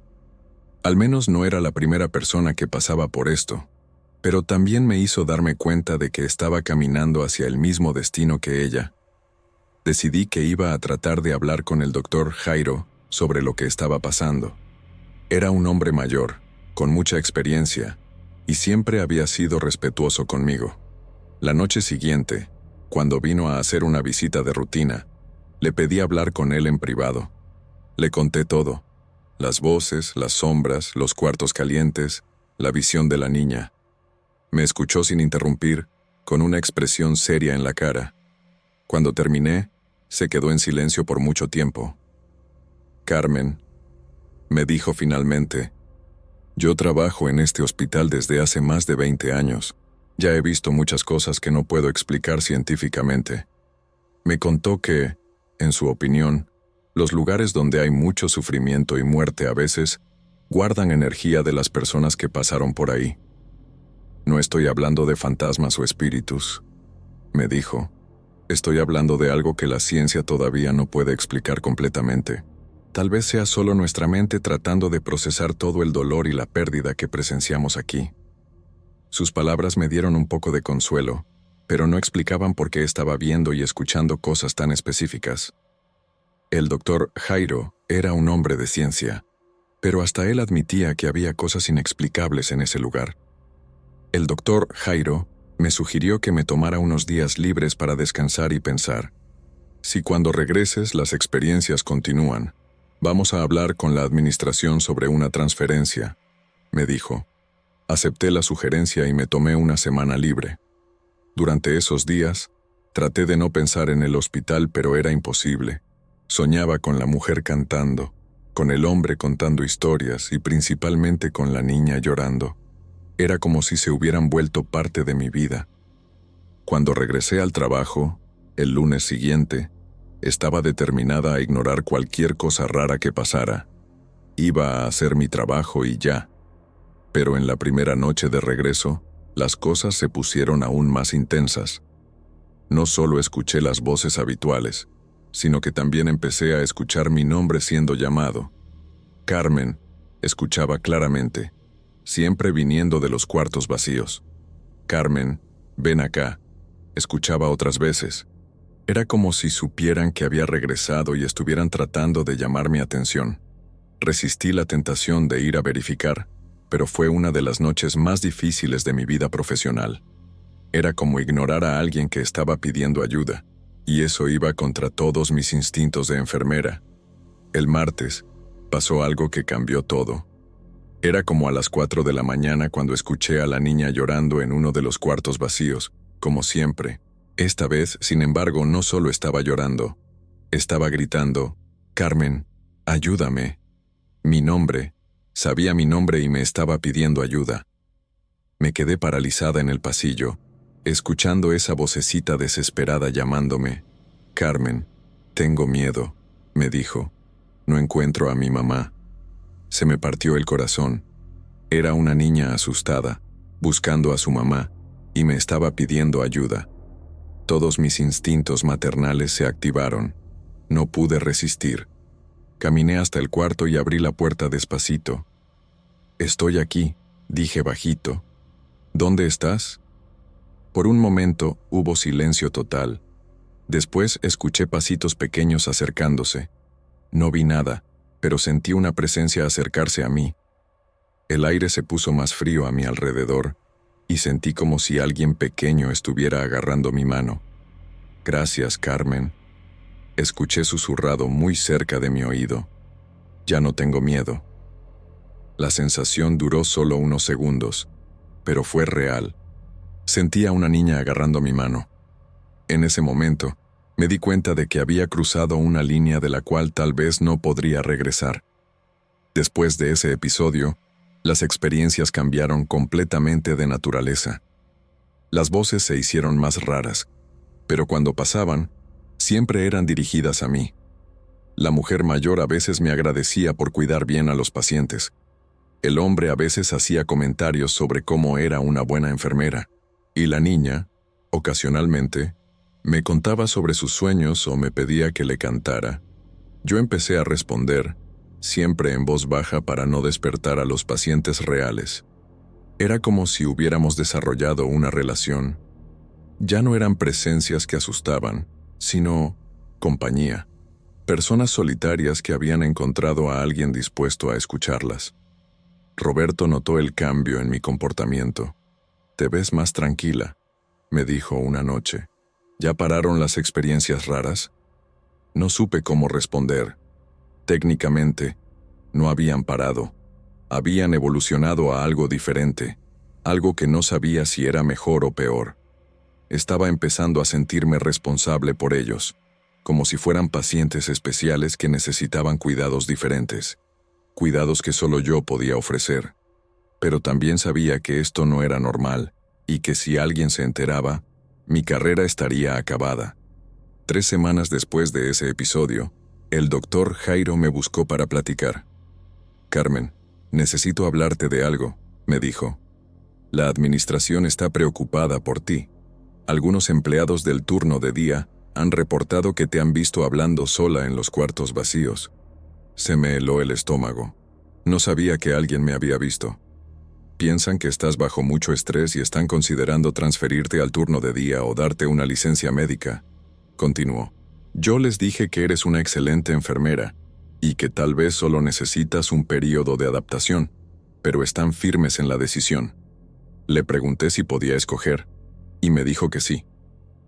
Al menos no era la primera persona que pasaba por esto, pero también me hizo darme cuenta de que estaba caminando hacia el mismo destino que ella. Decidí que iba a tratar de hablar con el doctor Jairo sobre lo que estaba pasando. Era un hombre mayor, con mucha experiencia, y siempre había sido respetuoso conmigo. La noche siguiente, cuando vino a hacer una visita de rutina, le pedí hablar con él en privado. Le conté todo: las voces, las sombras, los cuartos calientes, la visión de la niña. Me escuchó sin interrumpir, con una expresión seria en la cara. Cuando terminé, se quedó en silencio por mucho tiempo. «Carmen», me dijo finalmente, «yo trabajo en este hospital desde hace más de 20 años. Ya he visto muchas cosas que no puedo explicar científicamente». Me contó que, en su opinión, los lugares donde hay mucho sufrimiento y muerte a veces guardan energía de las personas que pasaron por ahí. «No estoy hablando de fantasmas o espíritus», me dijo. «Estoy hablando de algo que la ciencia todavía no puede explicar completamente. Tal vez sea solo nuestra mente tratando de procesar todo el dolor y la pérdida que presenciamos aquí». Sus palabras me dieron un poco de consuelo, pero no explicaban por qué estaba viendo y escuchando cosas tan específicas. El doctor Jairo era un hombre de ciencia, pero hasta él admitía que había cosas inexplicables en ese lugar. El doctor Jairo me sugirió que me tomara unos días libres para descansar y pensar. «Si cuando regreses las experiencias continúan, vamos a hablar con la administración sobre una transferencia», me dijo. Acepté la sugerencia y me tomé una semana libre. Durante esos días, traté de no pensar en el hospital, pero era imposible. Soñaba con la mujer cantando, con el hombre contando historias y principalmente con la niña llorando. Era como si se hubieran vuelto parte de mi vida. Cuando regresé al trabajo, el lunes siguiente, estaba determinada a ignorar cualquier cosa rara que pasara. Iba a hacer mi trabajo y ya. Pero en la primera noche de regreso, las cosas se pusieron aún más intensas. No solo escuché las voces habituales, sino que también empecé a escuchar mi nombre siendo llamado. «Carmen», escuchaba claramente, siempre viniendo de los cuartos vacíos. «Carmen, ven acá», escuchaba otras veces. Era como si supieran que había regresado y estuvieran tratando de llamar mi atención. Resistí la tentación de ir a verificar, pero fue una de las noches más difíciles de mi vida profesional. Era como ignorar a alguien que estaba pidiendo ayuda, y eso iba contra todos mis instintos de enfermera. El martes, pasó algo que cambió todo. Era como a las 4 de la mañana cuando escuché a la niña llorando en uno de los cuartos vacíos, como siempre. Esta vez, sin embargo, no solo estaba llorando. Estaba gritando: «Carmen, ayúdame». Mi nombre. Sabía mi nombre y me estaba pidiendo ayuda. Me quedé paralizada en el pasillo, escuchando esa vocecita desesperada llamándome. «Carmen, tengo miedo», me dijo. «No encuentro a mi mamá». Se me partió el corazón. Era una niña asustada, buscando a su mamá, y me estaba pidiendo ayuda. Todos mis instintos maternales se activaron. No pude resistir. Caminé hasta el cuarto y abrí la puerta despacito. «Estoy aquí», dije bajito. «¿Dónde estás?» Por un momento hubo silencio total. Después escuché pasitos pequeños acercándose. No vi nada, pero sentí una presencia acercarse a mí. El aire se puso más frío a mi alrededor, y sentí como si alguien pequeño estuviera agarrando mi mano. «Gracias, Carmen», escuché susurrado muy cerca de mi oído. «Ya no tengo miedo». La sensación duró solo unos segundos, pero fue real. Sentí a una niña agarrando mi mano. En ese momento, me di cuenta de que había cruzado una línea de la cual tal vez no podría regresar. Después de ese episodio, las experiencias cambiaron completamente de naturaleza. Las voces se hicieron más raras, pero cuando pasaban, siempre eran dirigidas a mí. La mujer mayor a veces me agradecía por cuidar bien a los pacientes. El hombre a veces hacía comentarios sobre cómo era una buena enfermera, y la niña, ocasionalmente, me contaba sobre sus sueños o me pedía que le cantara. Yo empecé a responder, siempre en voz baja para no despertar a los pacientes reales. Era como si hubiéramos desarrollado una relación. Ya no eran presencias que asustaban, sino compañía. Personas solitarias que habían encontrado a alguien dispuesto a escucharlas. Roberto notó el cambio en mi comportamiento. «Te ves más tranquila», me dijo una noche. «¿Ya pararon las experiencias raras?» No supe cómo responder. Técnicamente, no habían parado. Habían evolucionado a algo diferente, algo que no sabía si era mejor o peor. Estaba empezando a sentirme responsable por ellos, como si fueran pacientes especiales que necesitaban cuidados diferentes, cuidados que solo yo podía ofrecer. Pero también sabía que esto no era normal, y que si alguien se enteraba, mi carrera estaría acabada. 3 semanas después de ese episodio, el doctor Jairo me buscó para platicar. «Carmen, necesito hablarte de algo», me dijo. «La administración está preocupada por ti. Algunos empleados del turno de día han reportado que te han visto hablando sola en los cuartos vacíos». Se me heló el estómago. No sabía que alguien me había visto. «Piensan que estás bajo mucho estrés y están considerando transferirte al turno de día o darte una licencia médica», continuó. «Yo les dije que eres una excelente enfermera y que tal vez solo necesitas un periodo de adaptación, pero están firmes en la decisión». Le pregunté si podía escoger, y me dijo que sí.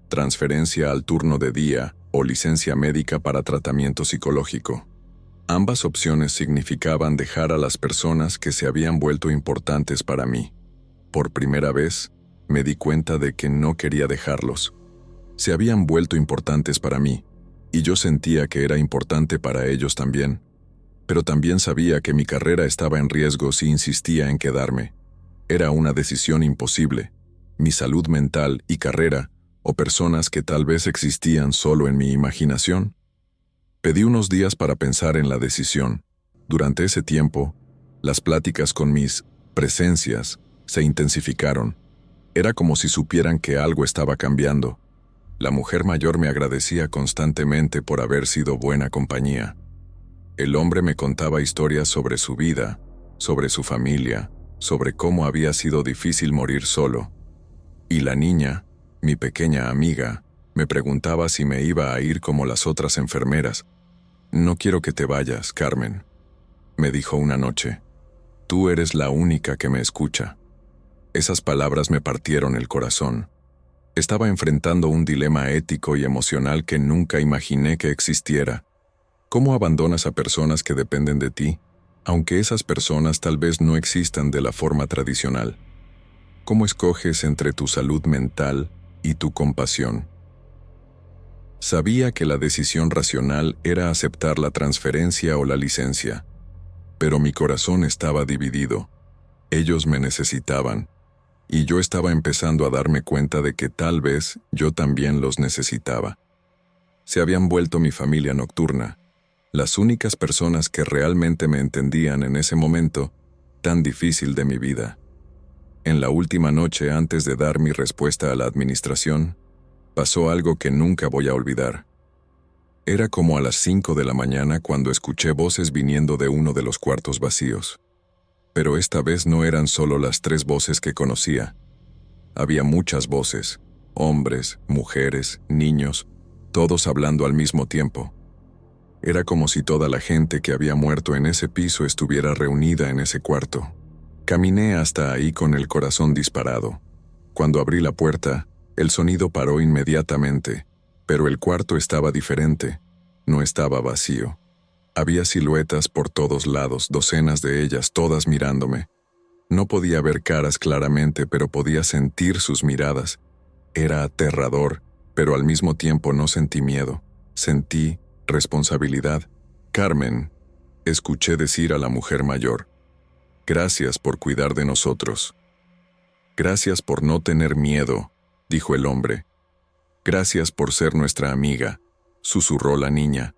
Transferencia al turno de día o licencia médica para tratamiento psicológico. Ambas opciones significaban dejar a las personas que se habían vuelto importantes para mí. Por primera vez, me di cuenta de que no quería dejarlos. Se habían vuelto importantes para mí, y yo sentía que era importante para ellos también. Pero también sabía que mi carrera estaba en riesgo si insistía en quedarme. Era una decisión imposible. Mi salud mental y carrera, o personas que tal vez existían solo en mi imaginación. Pedí unos días para pensar en la decisión. Durante ese tiempo, las pláticas con mis presencias se intensificaron. Era como si supieran que algo estaba cambiando. La mujer mayor me agradecía constantemente por haber sido buena compañía. El hombre me contaba historias sobre su vida, sobre su familia, sobre cómo había sido difícil morir solo. Y la niña, mi pequeña amiga, me preguntaba si me iba a ir como las otras enfermeras. «No quiero que te vayas, Carmen», me dijo una noche. «Tú eres la única que me escucha». Esas palabras me partieron el corazón. Estaba enfrentando un dilema ético y emocional que nunca imaginé que existiera. ¿Cómo abandonas a personas que dependen de ti, aunque esas personas tal vez no existan de la forma tradicional? ¿Cómo escoges entre tu salud mental y tu compasión? Sabía que la decisión racional era aceptar la transferencia o la licencia, pero mi corazón estaba dividido. Ellos me necesitaban, y yo estaba empezando a darme cuenta de que tal vez yo también los necesitaba. Se habían vuelto mi familia nocturna, las únicas personas que realmente me entendían en ese momento tan difícil de mi vida. En la última noche antes de dar mi respuesta a la administración, pasó algo que nunca voy a olvidar. Era como a las 5 de la mañana cuando escuché voces viniendo de uno de los cuartos vacíos. Pero esta vez no eran solo las 3 voces que conocía. Había muchas voces, hombres, mujeres, niños, todos hablando al mismo tiempo. Era como si toda la gente que había muerto en ese piso estuviera reunida en ese cuarto. Caminé hasta ahí con el corazón disparado. Cuando abrí la puerta, el sonido paró inmediatamente, pero el cuarto estaba diferente. No estaba vacío. Había siluetas por todos lados, docenas de ellas, todas mirándome. No podía ver caras claramente, pero podía sentir sus miradas. Era aterrador, pero al mismo tiempo no sentí miedo. Sentí responsabilidad. Carmen, escuché decir a la mujer mayor, gracias por cuidar de nosotros. Gracias por no tener miedo, dijo el hombre. Gracias por ser nuestra amiga, susurró la niña.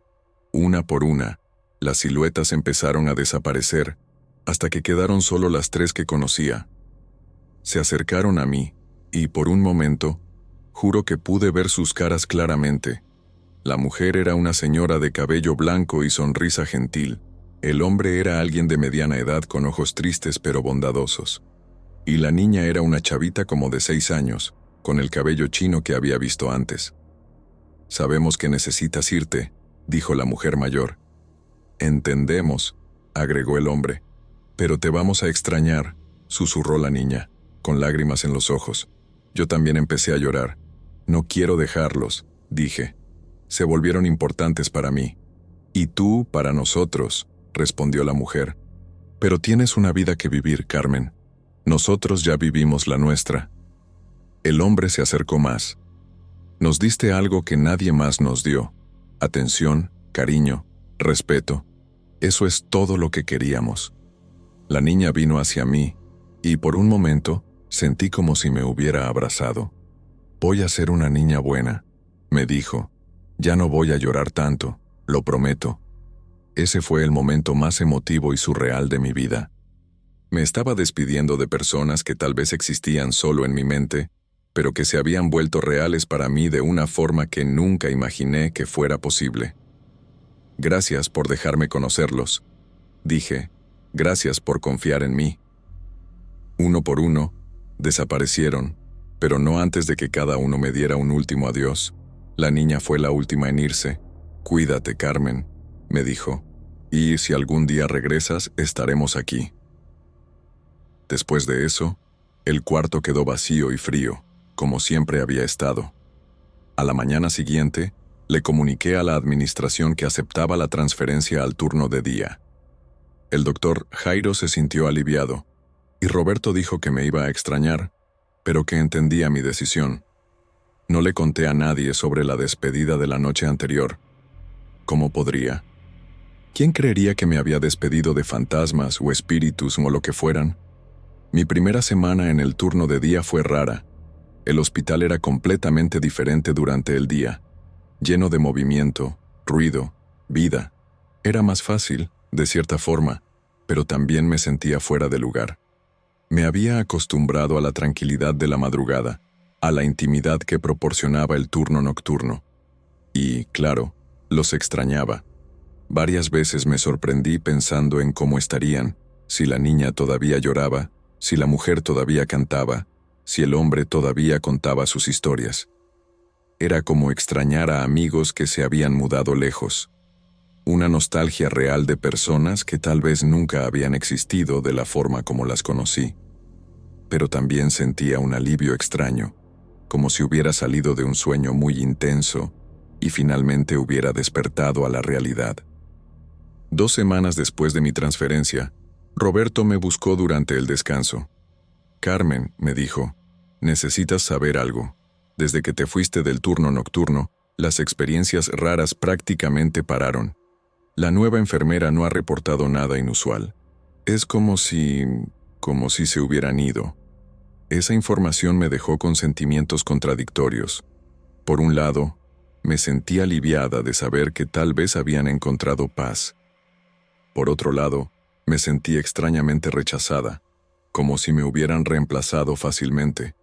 Una por una, las siluetas empezaron a desaparecer, hasta que quedaron solo las tres que conocía. Se acercaron a mí, y por un momento, juro que pude ver sus caras claramente. La mujer era una señora de cabello blanco y sonrisa gentil. El hombre era alguien de mediana edad con ojos tristes pero bondadosos. Y la niña era una chavita como de 6 años, con el cabello chino que había visto antes. Sabemos que necesitas irte, dijo la mujer mayor. Entendemos, agregó el hombre. Pero te vamos a extrañar, susurró la niña, con lágrimas en los ojos. Yo también empecé a llorar. No quiero dejarlos, dije. Se volvieron importantes para mí. Y tú para nosotros, respondió la mujer. Pero tienes una vida que vivir, Carmen. Nosotros ya vivimos la nuestra. El hombre se acercó más. Nos diste algo que nadie más nos dio. Atención, cariño, respeto. Eso es todo lo que queríamos. La niña vino hacia mí, y por un momento sentí como si me hubiera abrazado. Voy a ser una niña buena, me dijo. Ya no voy a llorar tanto, lo prometo. Ese fue el momento más emotivo y surreal de mi vida. Me estaba despidiendo de personas que tal vez existían solo en mi mente, pero que se habían vuelto reales para mí de una forma que nunca imaginé que fuera posible. Gracias por dejarme conocerlos, dije. Gracias por confiar en mí. Uno por uno, desaparecieron, pero no antes de que cada uno me diera un último adiós. La niña fue la última en irse. Cuídate, Carmen, me dijo, y si algún día regresas, estaremos aquí. Después de eso, el cuarto quedó vacío y frío, como siempre había estado. A la mañana siguiente, le comuniqué a la administración que aceptaba la transferencia al turno de día. El doctor Jairo se sintió aliviado, y Roberto dijo que me iba a extrañar, pero que entendía mi decisión. No le conté a nadie sobre la despedida de la noche anterior. ¿Cómo podría? ¿Quién creería que me había despedido de fantasmas o espíritus o lo que fueran? Mi primera semana en el turno de día fue rara. El hospital era completamente diferente durante el día, lleno de movimiento, ruido, vida. Era más fácil, de cierta forma, pero también me sentía fuera de lugar. Me había acostumbrado a la tranquilidad de la madrugada, a la intimidad que proporcionaba el turno nocturno. Y, claro, los extrañaba. Varias veces me sorprendí pensando en cómo estarían, si la niña todavía lloraba, si la mujer todavía cantaba, si el hombre todavía contaba sus historias. Era como extrañar a amigos que se habían mudado lejos. Una nostalgia real de personas que tal vez nunca habían existido de la forma como las conocí. Pero también sentía un alivio extraño, como si hubiera salido de un sueño muy intenso y finalmente hubiera despertado a la realidad. 2 semanas después de mi transferencia, Roberto me buscó durante el descanso. Carmen, me dijo, necesitas saber algo. Desde que te fuiste del turno nocturno, las experiencias raras prácticamente pararon. La nueva enfermera no ha reportado nada inusual. Es como si se hubieran ido. Esa información me dejó con sentimientos contradictorios. Por un lado, me sentí aliviada de saber que tal vez habían encontrado paz. Por otro lado, me sentí extrañamente rechazada, como si me hubieran reemplazado fácilmente.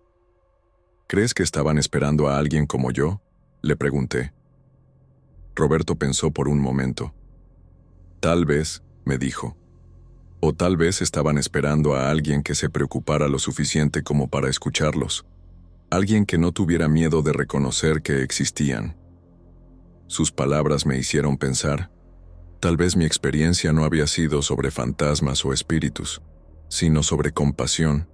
¿Crees que estaban esperando a alguien como yo?, le pregunté. Roberto pensó por un momento. Tal vez, me dijo. O tal vez estaban esperando a alguien que se preocupara lo suficiente como para escucharlos. Alguien que no tuviera miedo de reconocer que existían. Sus palabras me hicieron pensar. Tal vez mi experiencia no había sido sobre fantasmas o espíritus, sino sobre compasión,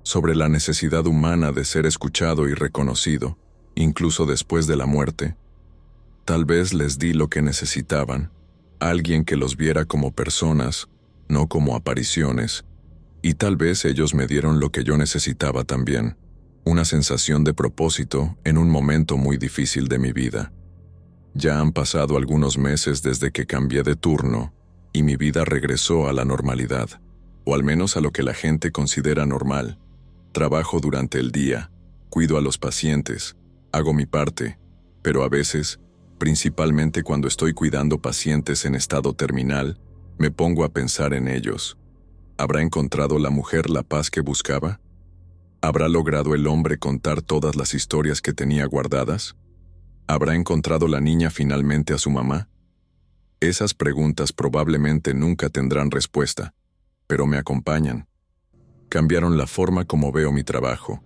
sobre la necesidad humana de ser escuchado y reconocido, incluso después de la muerte. Tal vez les di lo que necesitaban, alguien que los viera como personas, no como apariciones, Y tal vez ellos me dieron lo que yo necesitaba también, una sensación de propósito en un momento muy difícil de mi vida. Ya han pasado algunos meses desde que cambié de turno y mi vida regresó a la normalidad, o al menos a lo que la gente considera normal. Trabajo durante el día, cuido a los pacientes, hago mi parte, pero a veces, principalmente cuando estoy cuidando pacientes en estado terminal, me pongo a pensar en ellos. ¿Habrá encontrado la mujer la paz que buscaba? ¿Habrá logrado el hombre contar todas las historias que tenía guardadas? ¿Habrá encontrado la niña finalmente a su mamá? Esas preguntas probablemente nunca tendrán respuesta, pero me acompañan. Cambiaron la forma como veo mi trabajo,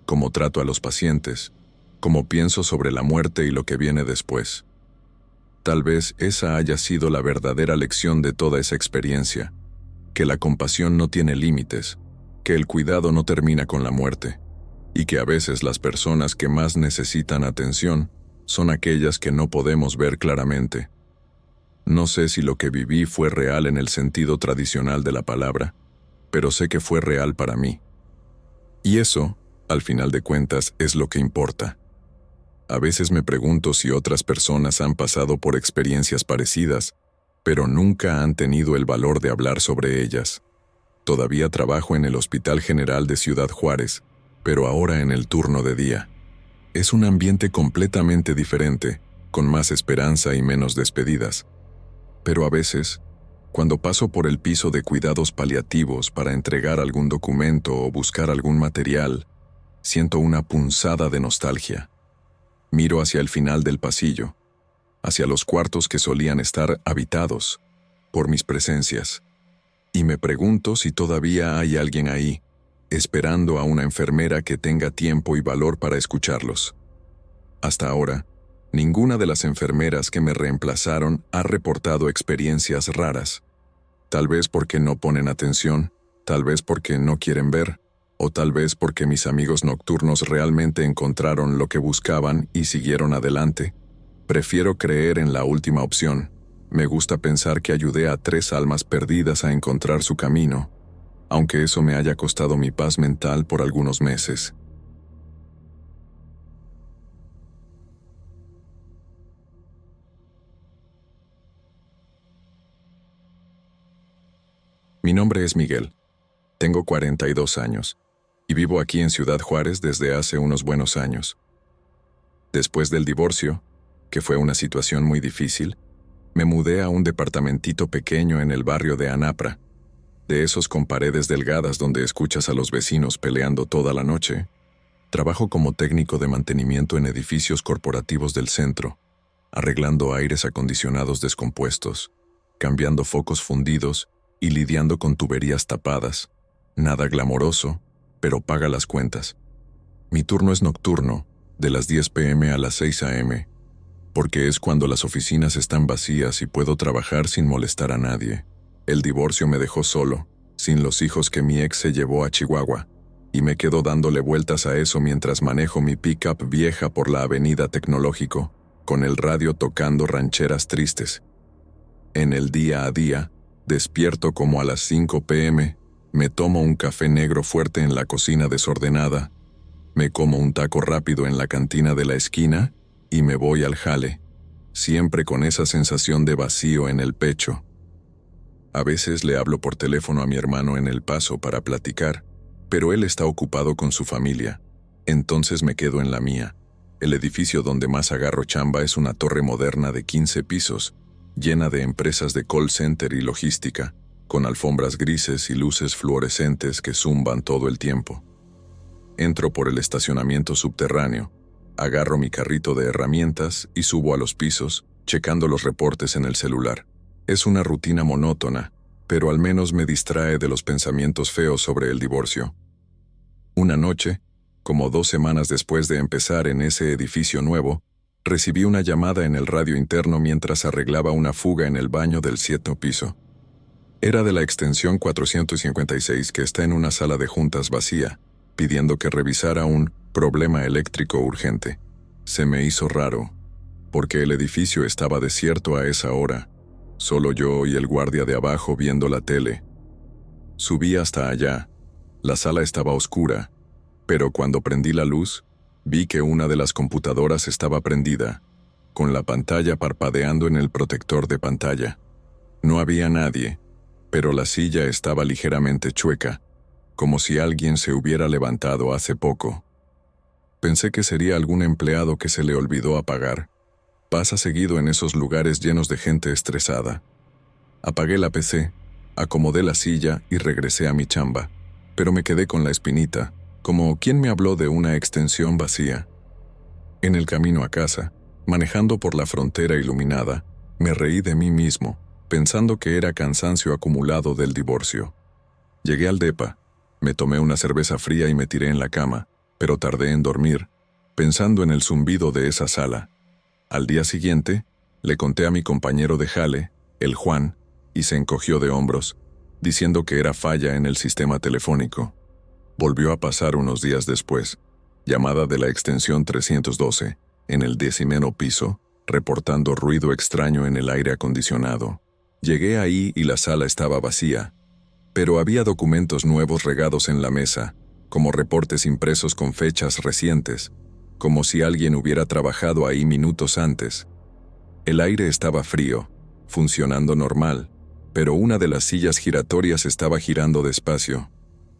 cómo trato a los pacientes, cómo pienso sobre la muerte y lo que viene después. Tal vez esa haya sido la verdadera lección de toda esa experiencia, que la compasión no tiene límites, que el cuidado no termina con la muerte, y que a veces las personas que más necesitan atención son aquellas que no podemos ver claramente. No sé si lo que viví fue real en el sentido tradicional de la palabra, pero sé que fue real para mí. Y eso, al final de cuentas, es lo que importa. A veces me pregunto si otras personas han pasado por experiencias parecidas, pero nunca han tenido el valor de hablar sobre ellas. Todavía trabajo en el Hospital General de Ciudad Juárez, pero ahora en el turno de día. Es un ambiente completamente diferente, con más esperanza y menos despedidas. Pero a veces, cuando paso por el piso de cuidados paliativos para entregar algún documento o buscar algún material, siento una punzada de nostalgia. Miro hacia el final del pasillo, hacia los cuartos que solían estar habitados por mis presencias, y me pregunto si todavía hay alguien ahí, esperando a una enfermera que tenga tiempo y valor para escucharlos. Hasta ahora, ninguna de las enfermeras que me reemplazaron ha reportado experiencias raras. Tal vez porque no ponen atención, tal vez porque no quieren ver, o tal vez porque mis amigos nocturnos realmente encontraron lo que buscaban y siguieron adelante. Prefiero creer en la última opción. Me gusta pensar que ayudé a 3 almas perdidas a encontrar su camino, aunque eso me haya costado mi paz mental por algunos meses. Mi nombre es Miguel. Tengo 42 años y vivo aquí en Ciudad Juárez desde hace unos buenos años. Después del divorcio, que fue una situación muy difícil, me mudé a un departamentito pequeño en el barrio de Anapra, de esos con paredes delgadas donde escuchas a los vecinos peleando toda la noche. Trabajo como técnico de mantenimiento en edificios corporativos del centro, arreglando aires acondicionados descompuestos, cambiando focos fundidos y lidiando con tuberías tapadas. Nada glamoroso, pero paga las cuentas. Mi turno es nocturno, de las 10 p.m. a las 6 a.m., porque es cuando las oficinas están vacías y puedo trabajar sin molestar a nadie. El divorcio me dejó solo, sin los hijos que mi ex se llevó a Chihuahua, y me quedo dándole vueltas a eso mientras manejo mi pick-up vieja por la avenida Tecnológico, con el radio tocando rancheras tristes. En el día a día, despierto como a las 5 p.m., me tomo un café negro fuerte en la cocina desordenada, me como un taco rápido en la cantina de la esquina y me voy al jale, siempre con esa sensación de vacío en el pecho. A veces le hablo por teléfono a mi hermano en El Paso para platicar, pero él está ocupado con su familia, entonces me quedo en la mía. El edificio donde más agarro chamba es una torre moderna de 15 pisos, llena de empresas de call center y logística, con alfombras grises y luces fluorescentes que zumban todo el tiempo. Entro por el estacionamiento subterráneo, agarro mi carrito de herramientas y subo a los pisos, checando los reportes en el celular. Es una rutina monótona, pero al menos me distrae de los pensamientos feos sobre el divorcio. Una noche, como 2 semanas después de empezar en ese edificio nuevo, recibí una llamada en el radio interno mientras arreglaba una fuga en el baño del 7º piso. Era de la extensión 456 que está en una sala de juntas vacía, pidiendo que revisara un problema eléctrico urgente. Se me hizo raro, porque el edificio estaba desierto a esa hora, solo yo y el guardia de abajo viendo la tele. Subí hasta allá. La sala estaba oscura, pero cuando prendí la luz, vi que una de las computadoras estaba prendida, con la pantalla parpadeando en el protector de pantalla. No había nadie, pero la silla estaba ligeramente chueca, como si alguien se hubiera levantado hace poco. Pensé que sería algún empleado que se le olvidó apagar. Pasa seguido en esos lugares llenos de gente estresada. Apagué la PC, acomodé la silla y regresé a mi chamba, pero me quedé con la espinita, como quien me habló de una extensión vacía. En el camino a casa, manejando por la frontera iluminada, me reí de mí mismo, pensando que era cansancio acumulado del divorcio. Llegué al depa, me tomé una cerveza fría y me tiré en la cama, pero tardé en dormir, pensando en el zumbido de esa sala. Al día siguiente, le conté a mi compañero de jale, el Juan, y se encogió de hombros, diciendo que era falla en el sistema telefónico. Volvió a pasar unos días después, llamada de la extensión 312, en el 10º piso, reportando ruido extraño en el aire acondicionado. Llegué ahí y la sala estaba vacía, pero había documentos nuevos regados en la mesa, como reportes impresos con fechas recientes, como si alguien hubiera trabajado ahí minutos antes. El aire estaba frío, funcionando normal, pero una de las sillas giratorias estaba girando despacio,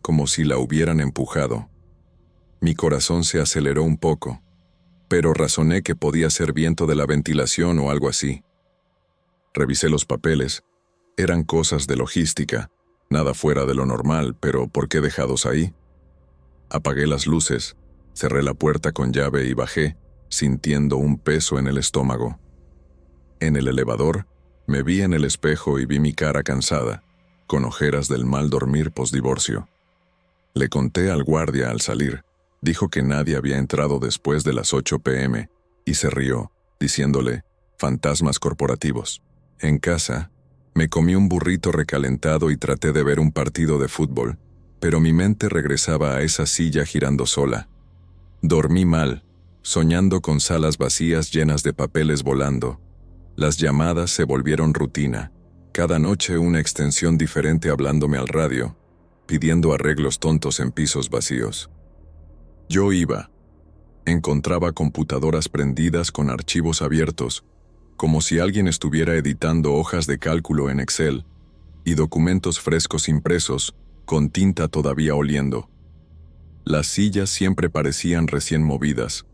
como si la hubieran empujado. Mi corazón se aceleró un poco, pero razoné que podía ser viento de la ventilación o algo así. Revisé los papeles. Eran cosas de logística, nada fuera de lo normal, pero ¿por qué dejados ahí? Apagué las luces, cerré la puerta con llave y bajé, sintiendo un peso en el estómago. En el elevador, me vi en el espejo y vi mi cara cansada, con ojeras del mal dormir posdivorcio. Le conté al guardia al salir. Dijo que nadie había entrado después de las 8 p.m. y se rió, diciéndole, fantasmas corporativos. En casa, me comí un burrito recalentado y traté de ver un partido de fútbol, pero mi mente regresaba a esa silla girando sola. Dormí mal, soñando con salas vacías llenas de papeles volando. Las llamadas se volvieron rutina, cada noche una extensión diferente hablándome al radio, pidiendo arreglos tontos en pisos vacíos. Yo iba. Encontraba computadoras prendidas con archivos abiertos, como si alguien estuviera editando hojas de cálculo en Excel, y documentos frescos impresos, con tinta todavía oliendo. Las sillas siempre parecían recién movidas,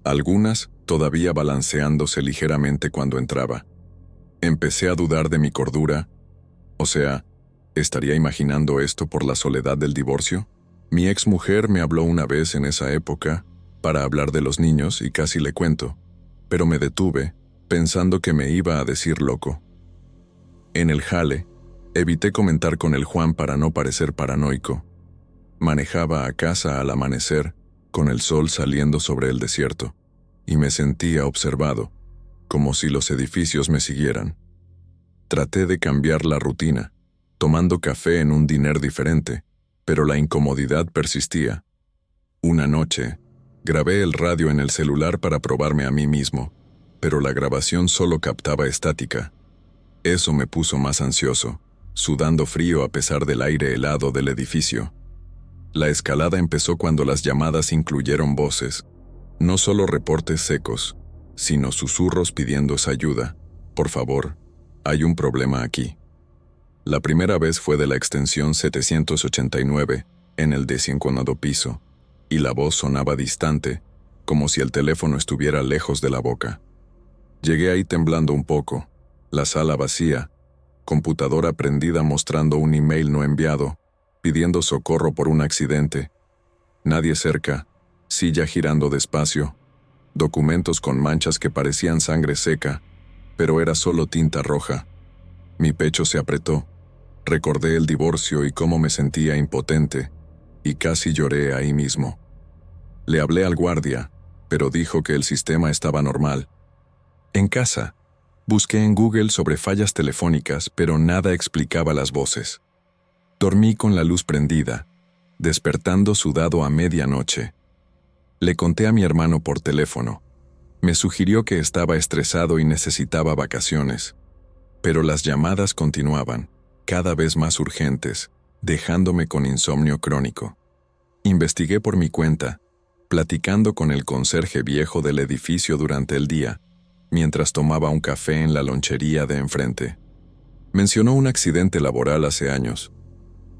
algunas todavía balanceándose ligeramente cuando entraba. Empecé a dudar de mi cordura. O sea, ¿estaría imaginando esto por la soledad del divorcio? Mi exmujer me habló una vez en esa época para hablar de los niños y casi le cuento, pero me detuve, pensando que me iba a decir loco. En el jale, evité comentar con el Juan para no parecer paranoico. Manejaba a casa al amanecer, con el sol saliendo sobre el desierto, y me sentía observado, como si los edificios me siguieran. Traté de cambiar la rutina, tomando café en un diner diferente, pero la incomodidad persistía. Una noche, grabé el radio en el celular para probarme a mí mismo, pero la grabación solo captaba estática. Eso me puso más ansioso, sudando frío a pesar del aire helado del edificio. La escalada empezó cuando las llamadas incluyeron voces, no solo reportes secos, sino susurros pidiendo ayuda. Por favor, hay un problema aquí. La primera vez fue de la extensión 789, en el 10º piso, y la voz sonaba distante, como si el teléfono estuviera lejos de la boca. Llegué ahí temblando un poco, la sala vacía, computadora prendida mostrando un email no enviado, pidiendo socorro por un accidente. Nadie cerca, silla girando despacio, documentos con manchas que parecían sangre seca, pero era solo tinta roja. Mi pecho se apretó. Recordé el divorcio y cómo me sentía impotente, y casi lloré ahí mismo. Le hablé al guardia, pero dijo que el sistema estaba normal. En casa, busqué en Google sobre fallas telefónicas, pero nada explicaba las voces. Dormí con la luz prendida, despertando sudado a medianoche. Le conté a mi hermano por teléfono. Me sugirió que estaba estresado y necesitaba vacaciones. Pero las llamadas continuaban, cada vez más urgentes, dejándome con insomnio crónico. Investigué por mi cuenta, platicando con el conserje viejo del edificio durante el día, mientras tomaba un café en la lonchería de enfrente. Mencionó un accidente laboral hace años.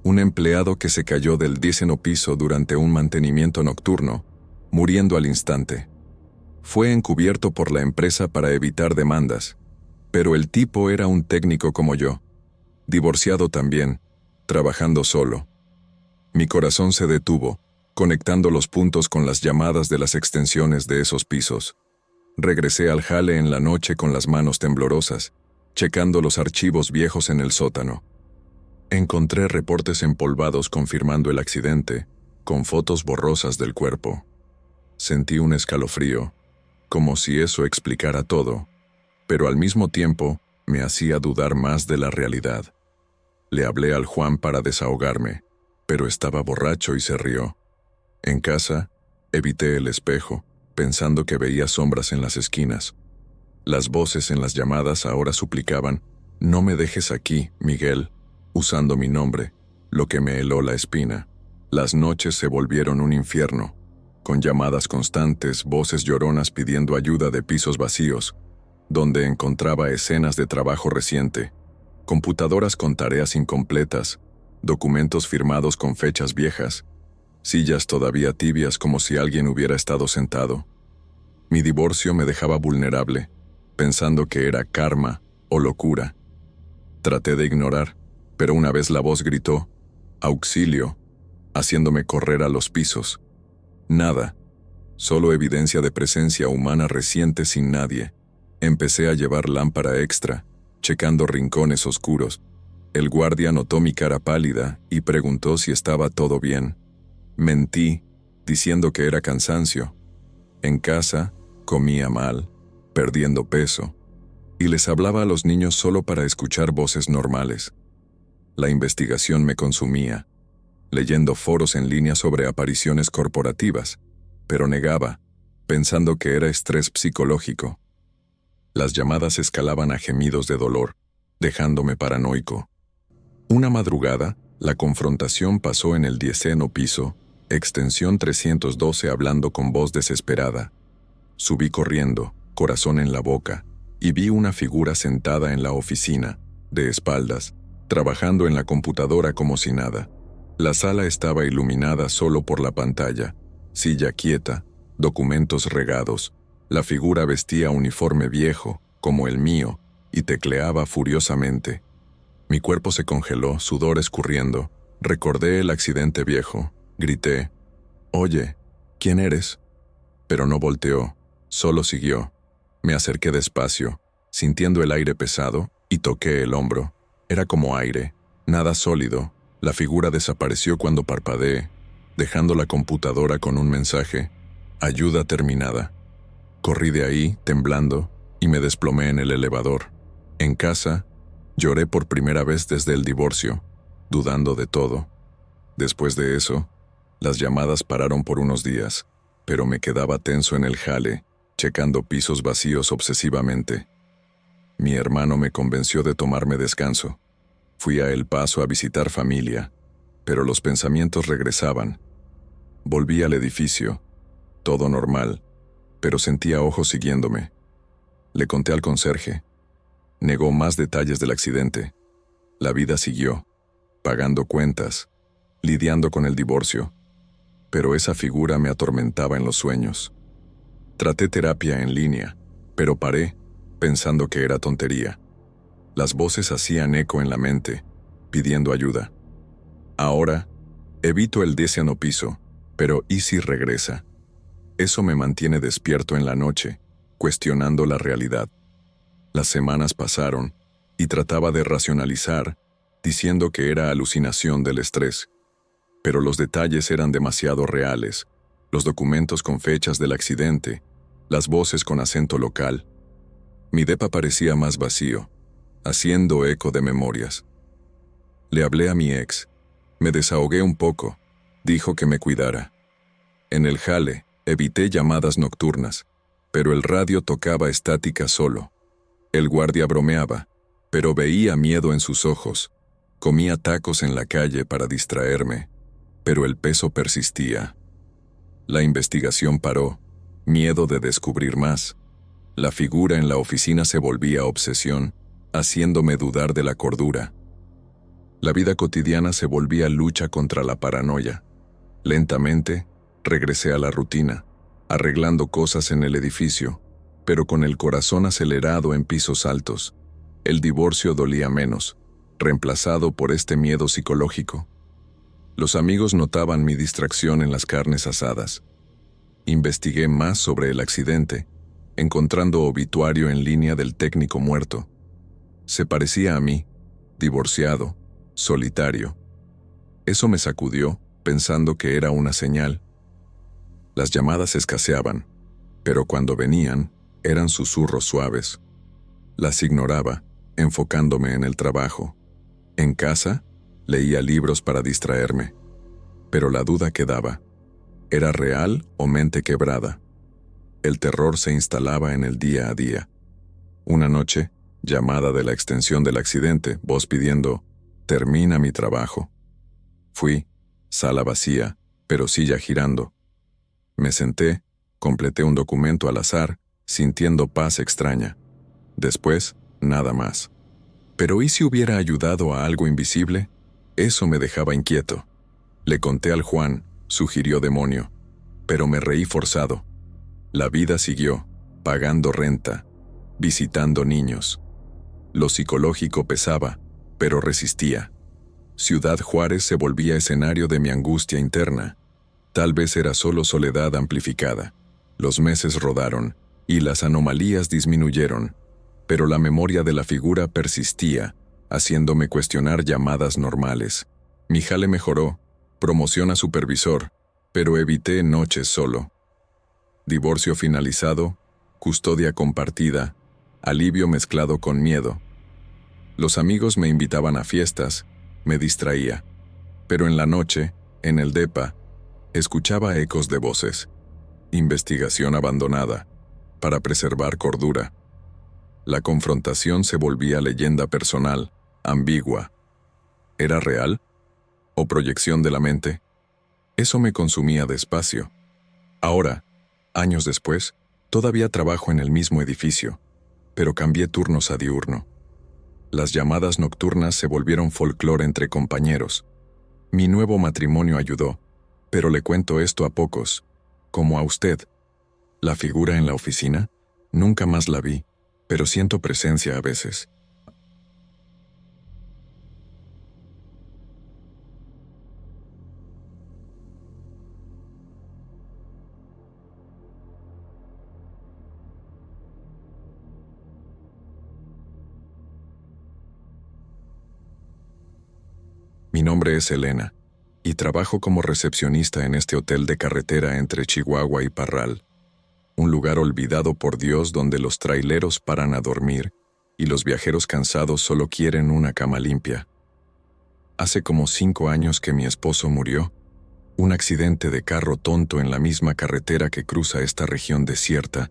Un empleado que se cayó del 10º piso durante un mantenimiento nocturno, muriendo al instante. Fue encubierto por la empresa para evitar demandas, pero el tipo era un técnico como yo, divorciado también, trabajando solo. Mi corazón se detuvo, conectando los puntos con las llamadas de las extensiones de esos pisos. Regresé al jale en la noche con las manos temblorosas, checando los archivos viejos en el sótano. Encontré reportes empolvados confirmando el accidente, con fotos borrosas del cuerpo. Sentí un escalofrío, como si eso explicara todo, pero al mismo tiempo me hacía dudar más de la realidad. Le hablé al Juan para desahogarme, pero estaba borracho y se rió. En casa, evité el espejo, pensando que veía sombras en las esquinas. Las voces en las llamadas ahora suplicaban: «No me dejes aquí, Miguel», usando mi nombre, lo que me heló la espina. Las noches se volvieron un infierno, con llamadas constantes, voces lloronas pidiendo ayuda de pisos vacíos, donde encontraba escenas de trabajo reciente, computadoras con tareas incompletas, documentos firmados con fechas viejas, sillas todavía tibias como si alguien hubiera estado sentado. Mi divorcio me dejaba vulnerable, pensando que era karma o locura. Traté de ignorar, pero una vez la voz gritó: «¡Auxilio!», haciéndome correr a los pisos. Nada, solo evidencia de presencia humana reciente sin nadie. Empecé a llevar lámpara extra, checando rincones oscuros. El guardia notó mi cara pálida y preguntó si estaba todo bien. Mentí, diciendo que era cansancio. En casa, comía mal, perdiendo peso, y les hablaba a los niños solo para escuchar voces normales. La investigación me consumía, leyendo foros en línea sobre apariciones corporativas, pero negaba, pensando que era estrés psicológico. Las llamadas escalaban a gemidos de dolor, dejándome paranoico. Una madrugada, la confrontación pasó en el 10º piso, extensión 312, hablando con voz desesperada. Subí corriendo, corazón en la boca, y vi una figura sentada en la oficina, de espaldas, trabajando en la computadora como si nada. La sala estaba iluminada solo por la pantalla, silla quieta, documentos regados. La figura vestía uniforme viejo, como el mío, y tecleaba furiosamente. Mi cuerpo se congeló, sudor escurriendo. Recordé el accidente viejo. Grité: «Oye, ¿quién eres?». Pero no volteó, solo siguió. Me acerqué despacio, sintiendo el aire pesado, y toqué el hombro. Era como aire, nada sólido. La figura desapareció cuando parpadeé, dejando la computadora con un mensaje: «Ayuda terminada». Corrí de ahí, temblando, y me desplomé en el elevador. En casa, lloré por primera vez desde el divorcio, dudando de todo. Después de eso, las llamadas pararon por unos días, pero me quedaba tenso en el jale, checando pisos vacíos obsesivamente. Mi hermano me convenció de tomarme descanso. Fui a El Paso a visitar familia, pero los pensamientos regresaban. Volví al edificio, todo normal, pero sentía ojos siguiéndome. Le conté al conserje. Negó más detalles del accidente. La vida siguió, pagando cuentas, lidiando con el divorcio, pero esa figura me atormentaba en los sueños. Traté terapia en línea, pero paré, pensando que era tontería. Las voces hacían eco en la mente, pidiendo ayuda. Ahora, evito el 10º piso, pero ¿y si regresa? Eso me mantiene despierto en la noche, cuestionando la realidad. Las semanas pasaron, y trataba de racionalizar, diciendo que era alucinación del estrés. Pero los detalles eran demasiado reales, los documentos con fechas del accidente, las voces con acento local. Mi depa parecía más vacío, haciendo eco de memorias. Le hablé a mi ex. Me desahogué un poco. Dijo que me cuidara. En el jale, evité llamadas nocturnas, pero el radio tocaba estática solo. El guardia bromeaba, pero veía miedo en sus ojos. Comía tacos en la calle para distraerme, pero el peso persistía. La investigación paró, miedo de descubrir más. La figura en la oficina se volvía obsesión, haciéndome dudar de la cordura. La vida cotidiana se volvía lucha contra la paranoia. Lentamente, regresé a la rutina, arreglando cosas en el edificio, pero con el corazón acelerado en pisos altos. El divorcio dolía menos, reemplazado por este miedo psicológico. Los amigos notaban mi distracción en las carnes asadas. Investigué más sobre el accidente, encontrando obituario en línea del técnico muerto. Se parecía a mí, divorciado, solitario. Eso me sacudió, pensando que era una señal. Las llamadas escaseaban, pero cuando venían, eran susurros suaves. Las ignoraba, enfocándome en el trabajo. En casa, leía libros para distraerme. Pero la duda quedaba. ¿Era real o mente quebrada? El terror se instalaba en el día a día. Una noche, llamada de la extensión del accidente, voz pidiendo, «Termina mi trabajo». Fui, sala vacía, pero silla girando. Me senté, completé un documento al azar, sintiendo paz extraña. Después, nada más. ¿Pero y si hubiera ayudado a algo invisible? Eso me dejaba inquieto. Le conté al Juan, sugirió demonio, pero me reí forzado. La vida siguió, pagando renta, visitando niños. Lo psicológico pesaba, pero resistía. Ciudad Juárez se volvía escenario de mi angustia interna. Tal vez era solo soledad amplificada. Los meses rodaron, y las anomalías disminuyeron, pero la memoria de la figura persistía, haciéndome cuestionar llamadas normales. Mi jale mejoró, promoción a supervisor, pero evité noches solo. Divorcio finalizado, custodia compartida, alivio mezclado con miedo. Los amigos me invitaban a fiestas, me distraía, pero en la noche, en el depa, escuchaba ecos de voces. Investigación abandonada, para preservar cordura. La confrontación se volvía leyenda personal, ambigua. ¿Era real? ¿O proyección de la mente? Eso me consumía despacio. Ahora, años después, todavía trabajo en el mismo edificio, pero cambié turnos a diurno. Las llamadas nocturnas se volvieron folclore entre compañeros. Mi nuevo matrimonio ayudó, pero le cuento esto a pocos, como a usted. La figura en la oficina, nunca más la vi, pero siento presencia a veces. Mi nombre es Elena, y trabajo como recepcionista en este hotel de carretera entre Chihuahua y Parral, un lugar olvidado por Dios donde los traileros paran a dormir y los viajeros cansados solo quieren una cama limpia. Hace como 5 años que mi esposo murió, un accidente de carro tonto en la misma carretera que cruza esta región desierta,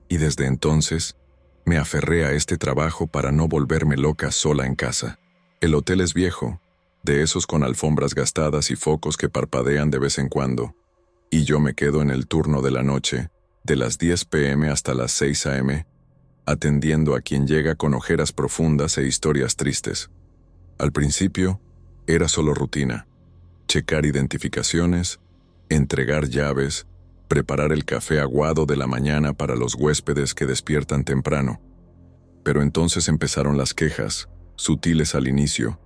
y desde entonces me aferré a este trabajo para no volverme loca sola en casa. El hotel es viejo, de esos con alfombras gastadas y focos que parpadean de vez en cuando, y yo me quedo en el turno de la noche, de las 10 p.m. hasta las 6 a.m., atendiendo a quien llega con ojeras profundas e historias tristes. Al principio, era solo rutina, checar identificaciones, entregar llaves, preparar el café aguado de la mañana para los huéspedes que despiertan temprano. Pero entonces empezaron las quejas, sutiles al inicio,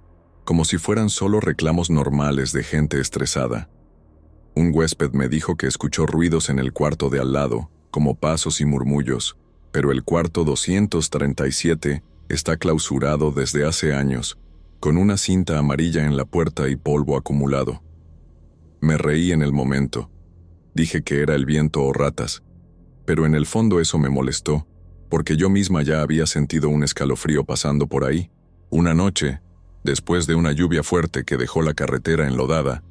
como si fueran solo reclamos normales de gente estresada. Un huésped me dijo que escuchó ruidos en el cuarto de al lado, como pasos y murmullos, pero el cuarto 237 está clausurado desde hace años, con una cinta amarilla en la puerta y polvo acumulado. Me reí en el momento. Dije que era el viento o ratas, pero en el fondo eso me molestó, porque yo misma ya había sentido un escalofrío pasando por ahí. Una noche, después de una lluvia fuerte que dejó la carretera enlodada,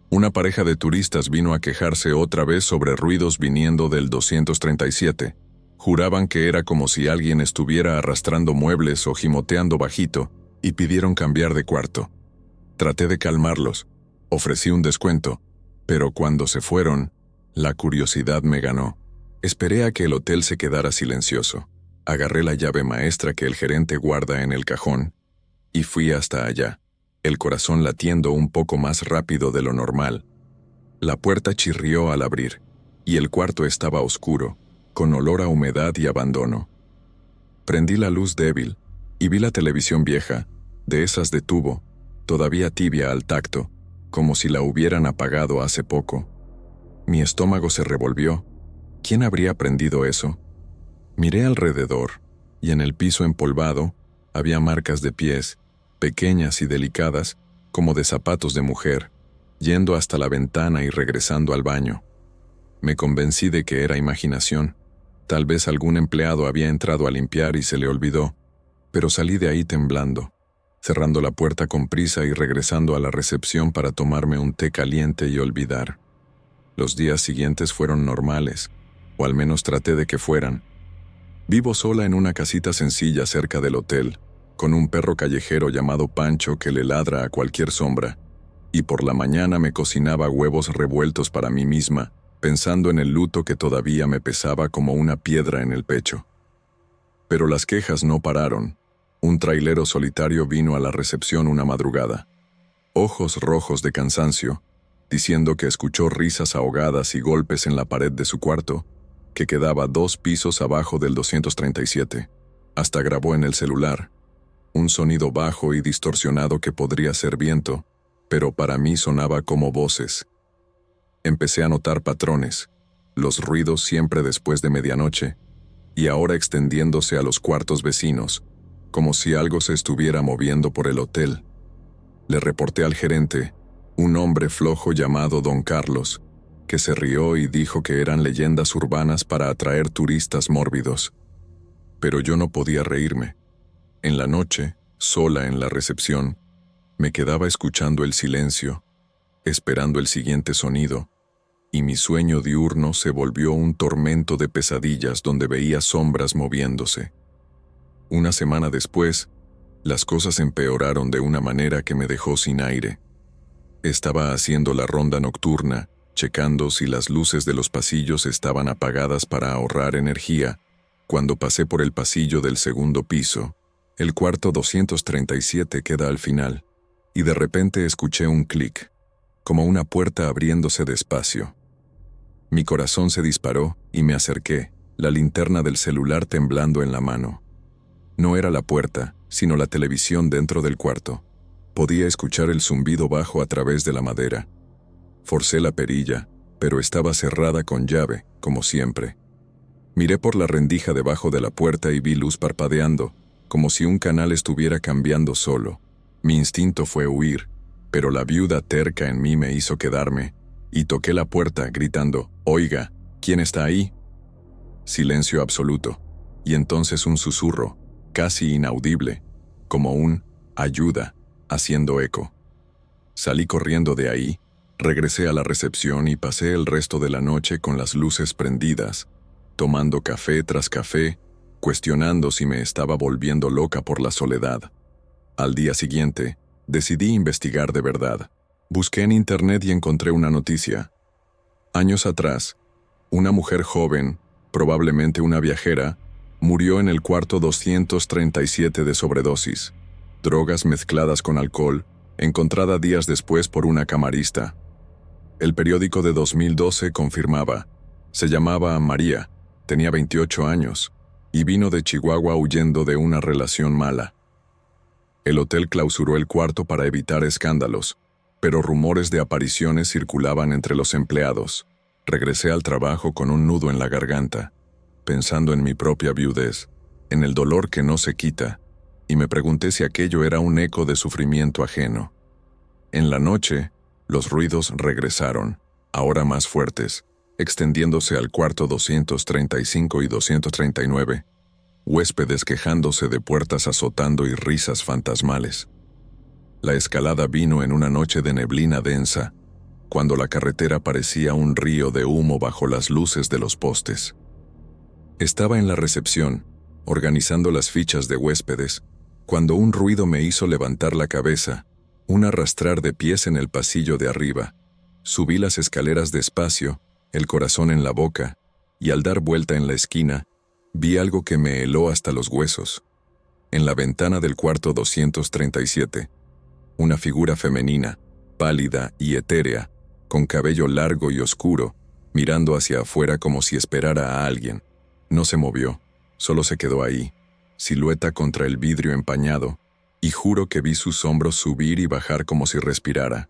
una pareja de turistas vino a quejarse otra vez sobre ruidos viniendo del 237. Juraban que era como si alguien estuviera arrastrando muebles o gimoteando bajito, y pidieron cambiar de cuarto. Traté de calmarlos, ofrecí un descuento, pero cuando se fueron, la curiosidad me ganó. Esperé a que el hotel se quedara silencioso. Agarré la llave maestra que el gerente guarda en el cajón y fui hasta allá, el corazón latiendo un poco más rápido de lo normal. La puerta chirrió al abrir, y el cuarto estaba oscuro, con olor a humedad y abandono. Prendí la luz débil y vi la televisión vieja, de esas de tubo, todavía tibia al tacto, como si la hubieran apagado hace poco. Mi estómago se revolvió. ¿Quién habría prendido eso? Miré alrededor, y en el piso empolvado había marcas de pies, pequeñas y delicadas, como de zapatos de mujer, yendo hasta la ventana y regresando al baño. Me convencí de que era imaginación. Tal vez algún empleado había entrado a limpiar y se le olvidó, pero salí de ahí temblando, cerrando la puerta con prisa y regresando a la recepción para tomarme un té caliente y olvidar. Los días siguientes fueron normales, o al menos traté de que fueran. Vivo sola en una casita sencilla cerca del hotel, con un perro callejero llamado Pancho que le ladra a cualquier sombra, y por la mañana me cocinaba huevos revueltos para mí misma, pensando en el luto que todavía me pesaba como una piedra en el pecho. Pero las quejas no pararon. Un trailero solitario vino a la recepción una madrugada, ojos rojos de cansancio, diciendo que escuchó risas ahogadas y golpes en la pared de su cuarto, que quedaba 2 pisos abajo del 237. Hasta grabó en el celular un sonido bajo y distorsionado que podría ser viento, pero para mí sonaba como voces. Empecé a notar patrones, los ruidos siempre después de medianoche, y ahora extendiéndose a los cuartos vecinos, como si algo se estuviera moviendo por el hotel. Le reporté al gerente, un hombre flojo llamado Don Carlos, que se rió y dijo que eran leyendas urbanas para atraer turistas mórbidos. Pero yo no podía reírme. En la noche, sola en la recepción, me quedaba escuchando el silencio, esperando el siguiente sonido, y mi sueño diurno se volvió un tormento de pesadillas donde veía sombras moviéndose. Una semana después, las cosas empeoraron de una manera que me dejó sin aire. Estaba haciendo la ronda nocturna, checando si las luces de los pasillos estaban apagadas para ahorrar energía, cuando pasé por el pasillo del segundo piso. El cuarto 237 queda al final, y de repente escuché un clic, como una puerta abriéndose despacio. Mi corazón se disparó y me acerqué, la linterna del celular temblando en la mano. No era la puerta, sino la televisión dentro del cuarto. Podía escuchar el zumbido bajo a través de la madera. Forcé la perilla, pero estaba cerrada con llave, como siempre. Miré por la rendija debajo de la puerta y vi luz parpadeando, como si un canal estuviera cambiando solo. Mi instinto fue huir, pero la viuda terca en mí me hizo quedarme, y toqué la puerta gritando, «Oiga, ¿quién está ahí?» Silencio absoluto, y entonces un susurro, casi inaudible, como un «ayuda», haciendo eco. Salí corriendo de ahí, regresé a la recepción y pasé el resto de la noche con las luces prendidas, tomando café tras café, cuestionando si me estaba volviendo loca por la soledad. Al día siguiente, decidí investigar de verdad. Busqué en internet y encontré una noticia. Años atrás, una mujer joven, probablemente una viajera, murió en el cuarto 237 de sobredosis, drogas mezcladas con alcohol, encontrada días después por una camarista. El periódico de 2012 confirmaba. Se llamaba María, tenía 28 años, y vino de Chihuahua huyendo de una relación mala. El hotel clausuró el cuarto para evitar escándalos, pero rumores de apariciones circulaban entre los empleados. Regresé al trabajo con un nudo en la garganta, pensando en mi propia viudez, en el dolor que no se quita, y me pregunté si aquello era un eco de sufrimiento ajeno. En la noche, los ruidos regresaron, ahora más fuertes, extendiéndose al cuarto 235 y 239, huéspedes quejándose de puertas azotando y risas fantasmales. La escalada vino en una noche de neblina densa, cuando la carretera parecía un río de humo bajo las luces de los postes. Estaba en la recepción, organizando las fichas de huéspedes, cuando un ruido me hizo levantar la cabeza, Un arrastrar de pies en el pasillo de arriba. Subí las escaleras despacio, el corazón en la boca, y al dar vuelta en la esquina, vi algo que me heló hasta los huesos. En la ventana del cuarto 237, una figura femenina, pálida y etérea, con cabello largo y oscuro, mirando hacia afuera como si esperara a alguien. No se movió, solo se quedó ahí, silueta contra el vidrio empañado, y juro que vi sus hombros subir y bajar como si respirara.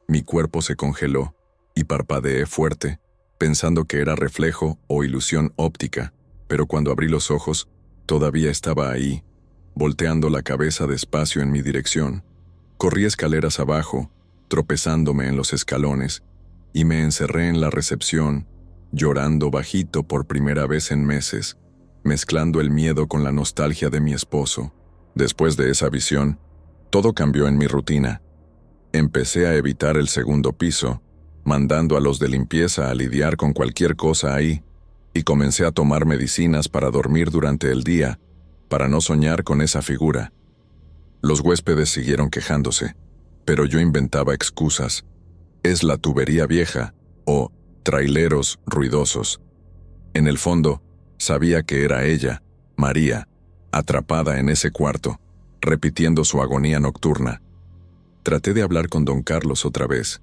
Mi cuerpo se congeló, y parpadeé fuerte, pensando que era reflejo o ilusión óptica, pero cuando abrí los ojos, todavía estaba ahí, volteando la cabeza despacio en mi dirección. Corrí escaleras abajo, tropezándome en los escalones, y me encerré en la recepción, llorando bajito por primera vez en meses, mezclando el miedo con la nostalgia de mi esposo. Después de esa visión, todo cambió en mi rutina. Empecé a evitar el segundo piso, mandando a los de limpieza a lidiar con cualquier cosa ahí, y comencé a tomar medicinas para dormir durante el día, para no soñar con esa figura. Los huéspedes siguieron quejándose, pero yo inventaba excusas. Es la tubería vieja, o traileros ruidosos. En el fondo, sabía que era ella, María, atrapada en ese cuarto, repitiendo su agonía nocturna. Traté de hablar con don Carlos otra vez,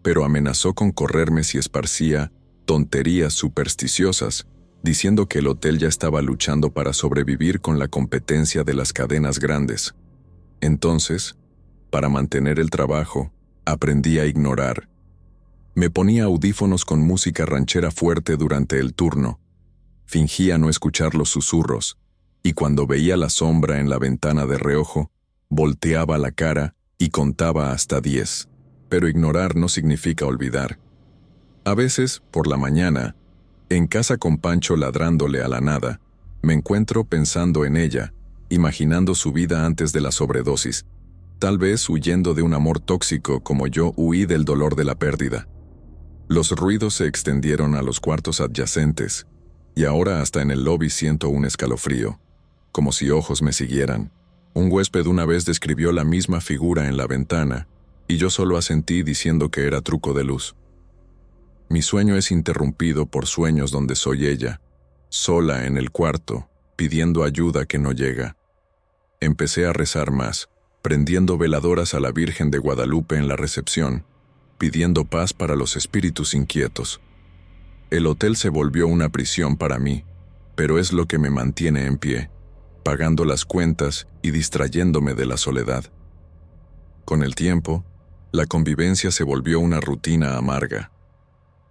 pero amenazó con correrme si esparcía tonterías supersticiosas, diciendo que el hotel ya estaba luchando para sobrevivir con la competencia de las cadenas grandes. Entonces, para mantener el trabajo, aprendí a ignorar. Me ponía audífonos con música ranchera fuerte durante el turno. Fingía no escuchar los susurros, y cuando veía la sombra en la ventana de reojo, volteaba la cara y contaba hasta 10. Pero ignorar no significa olvidar. A veces, por la mañana, en casa con Pancho ladrándole a la nada, me encuentro pensando en ella, imaginando su vida antes de la sobredosis, tal vez huyendo de un amor tóxico como yo huí del dolor de la pérdida. Los ruidos se extendieron a los cuartos adyacentes, y ahora hasta en el lobby siento un escalofrío, como si ojos me siguieran. Un huésped una vez describió la misma figura en la ventana, y yo solo asentí diciendo que era truco de luz. Mi sueño es interrumpido por sueños donde soy ella, sola en el cuarto, pidiendo ayuda que no llega. Empecé a rezar más, prendiendo veladoras a la Virgen de Guadalupe en la recepción, pidiendo paz para los espíritus inquietos. El hotel se volvió una prisión para mí, pero es lo que me mantiene en pie, pagando las cuentas y distrayéndome de la soledad. Con el tiempo, la convivencia se volvió una rutina amarga.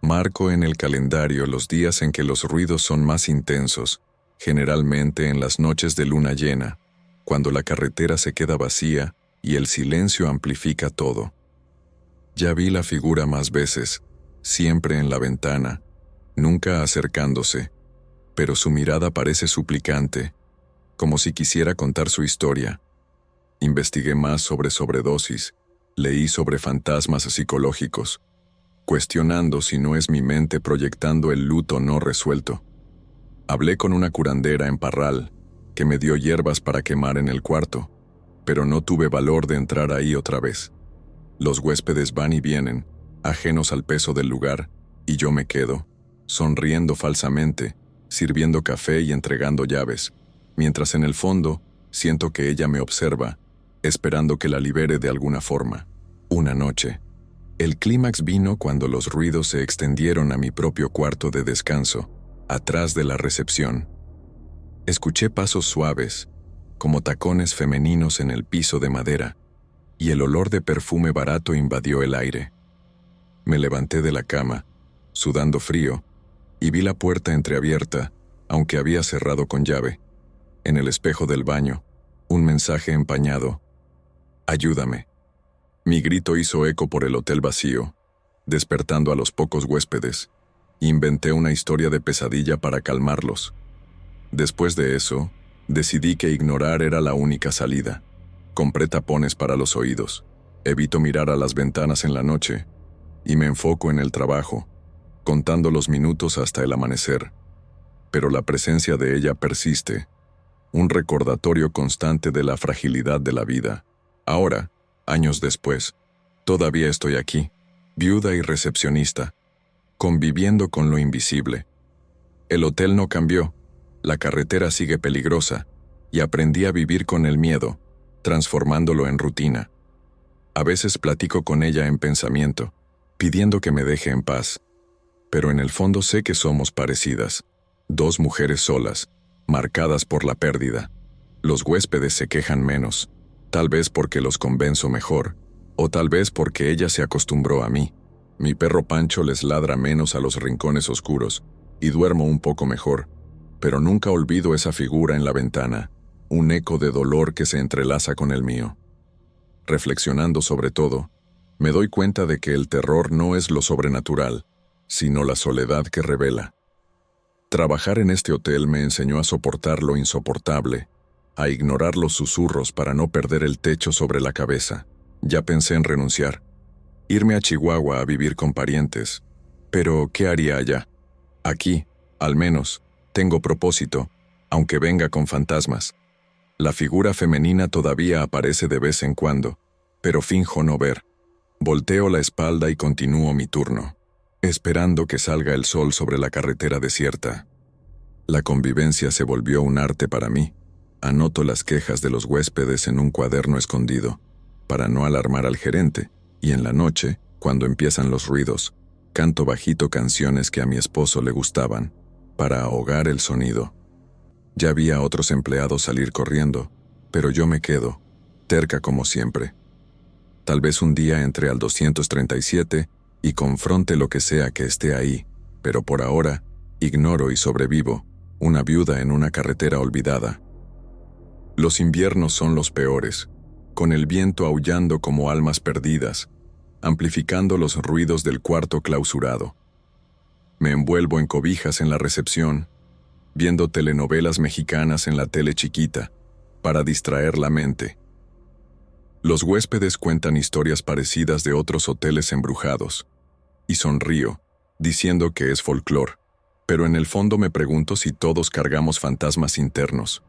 Marco en el calendario los días en que los ruidos son más intensos, generalmente en las noches de luna llena, cuando la carretera se queda vacía y el silencio amplifica todo. Ya vi la figura más veces, siempre en la ventana, nunca acercándose, pero su mirada parece suplicante, como si quisiera contar su historia. Investigué más sobre sobredosis, leí sobre fantasmas psicológicos, cuestionando si no es mi mente proyectando el luto no resuelto. Hablé con una curandera en Parral, que me dio hierbas para quemar en el cuarto, pero no tuve valor de entrar ahí otra vez. Los huéspedes van y vienen, ajenos al peso del lugar, y yo me quedo, sonriendo falsamente, sirviendo café y entregando llaves, mientras en el fondo siento que ella me observa, esperando que la libere de alguna forma. Una noche, el clímax vino cuando los ruidos se extendieron a mi propio cuarto de descanso, atrás de la recepción. Escuché pasos suaves, como tacones femeninos en el piso de madera, y el olor de perfume barato invadió el aire. Me levanté de la cama, sudando frío, y vi la puerta entreabierta, aunque había cerrado con llave. En el espejo del baño, un mensaje empañado: «Ayúdame». Mi grito hizo eco por el hotel vacío, despertando a los pocos huéspedes. Inventé una historia de pesadilla para calmarlos. Después de eso, decidí que ignorar era la única salida. Compré tapones para los oídos, evito mirar a las ventanas en la noche, y me enfoco en el trabajo, contando los minutos hasta el amanecer. Pero la presencia de ella persiste, un recordatorio constante de la fragilidad de la vida. Ahora, Años después, todavía estoy aquí, viuda y recepcionista, conviviendo con lo invisible. El hotel no cambió, la carretera sigue peligrosa, y aprendí a vivir con el miedo, transformándolo en rutina. A veces platico con ella en pensamiento, pidiendo que me deje en paz. Pero en el fondo sé que somos parecidas. Dos mujeres solas, marcadas por la pérdida. Los huéspedes se quejan menos, tal vez porque los convenzo mejor, o tal vez porque ella se acostumbró a mí. Mi perro Pancho les ladra menos a los rincones oscuros, y duermo un poco mejor, pero nunca olvido esa figura en la ventana, un eco de dolor que se entrelaza con el mío. Reflexionando sobre todo, me doy cuenta de que el terror no es lo sobrenatural, sino la soledad que revela. Trabajar en este hotel me enseñó a soportar lo insoportable, a ignorar los susurros para no perder el techo sobre la cabeza. Ya pensé en renunciar, irme a Chihuahua a vivir con parientes. Pero, ¿qué haría allá? Aquí, al menos, tengo propósito, aunque venga con fantasmas. La figura femenina todavía aparece de vez en cuando, pero finjo no ver. Volteo la espalda y continúo mi turno, esperando que salga el sol sobre la carretera desierta. La convivencia se volvió un arte para mí. Anoto las quejas de los huéspedes en un cuaderno escondido, para no alarmar al gerente, y en la noche, cuando empiezan los ruidos, canto bajito canciones que a mi esposo le gustaban, para ahogar el sonido. Ya vi a otros empleados salir corriendo, pero yo me quedo, terca como siempre. Tal vez un día entre al 237 y confronte lo que sea que esté ahí, pero por ahora, ignoro y sobrevivo, una viuda en una carretera olvidada. Los inviernos son los peores, con el viento aullando como almas perdidas, amplificando los ruidos del cuarto clausurado. Me envuelvo en cobijas en la recepción, viendo telenovelas mexicanas en la tele chiquita, para distraer la mente. Los huéspedes cuentan historias parecidas de otros hoteles embrujados, y sonrío, diciendo que es folclore, pero en el fondo me pregunto si todos cargamos fantasmas internos.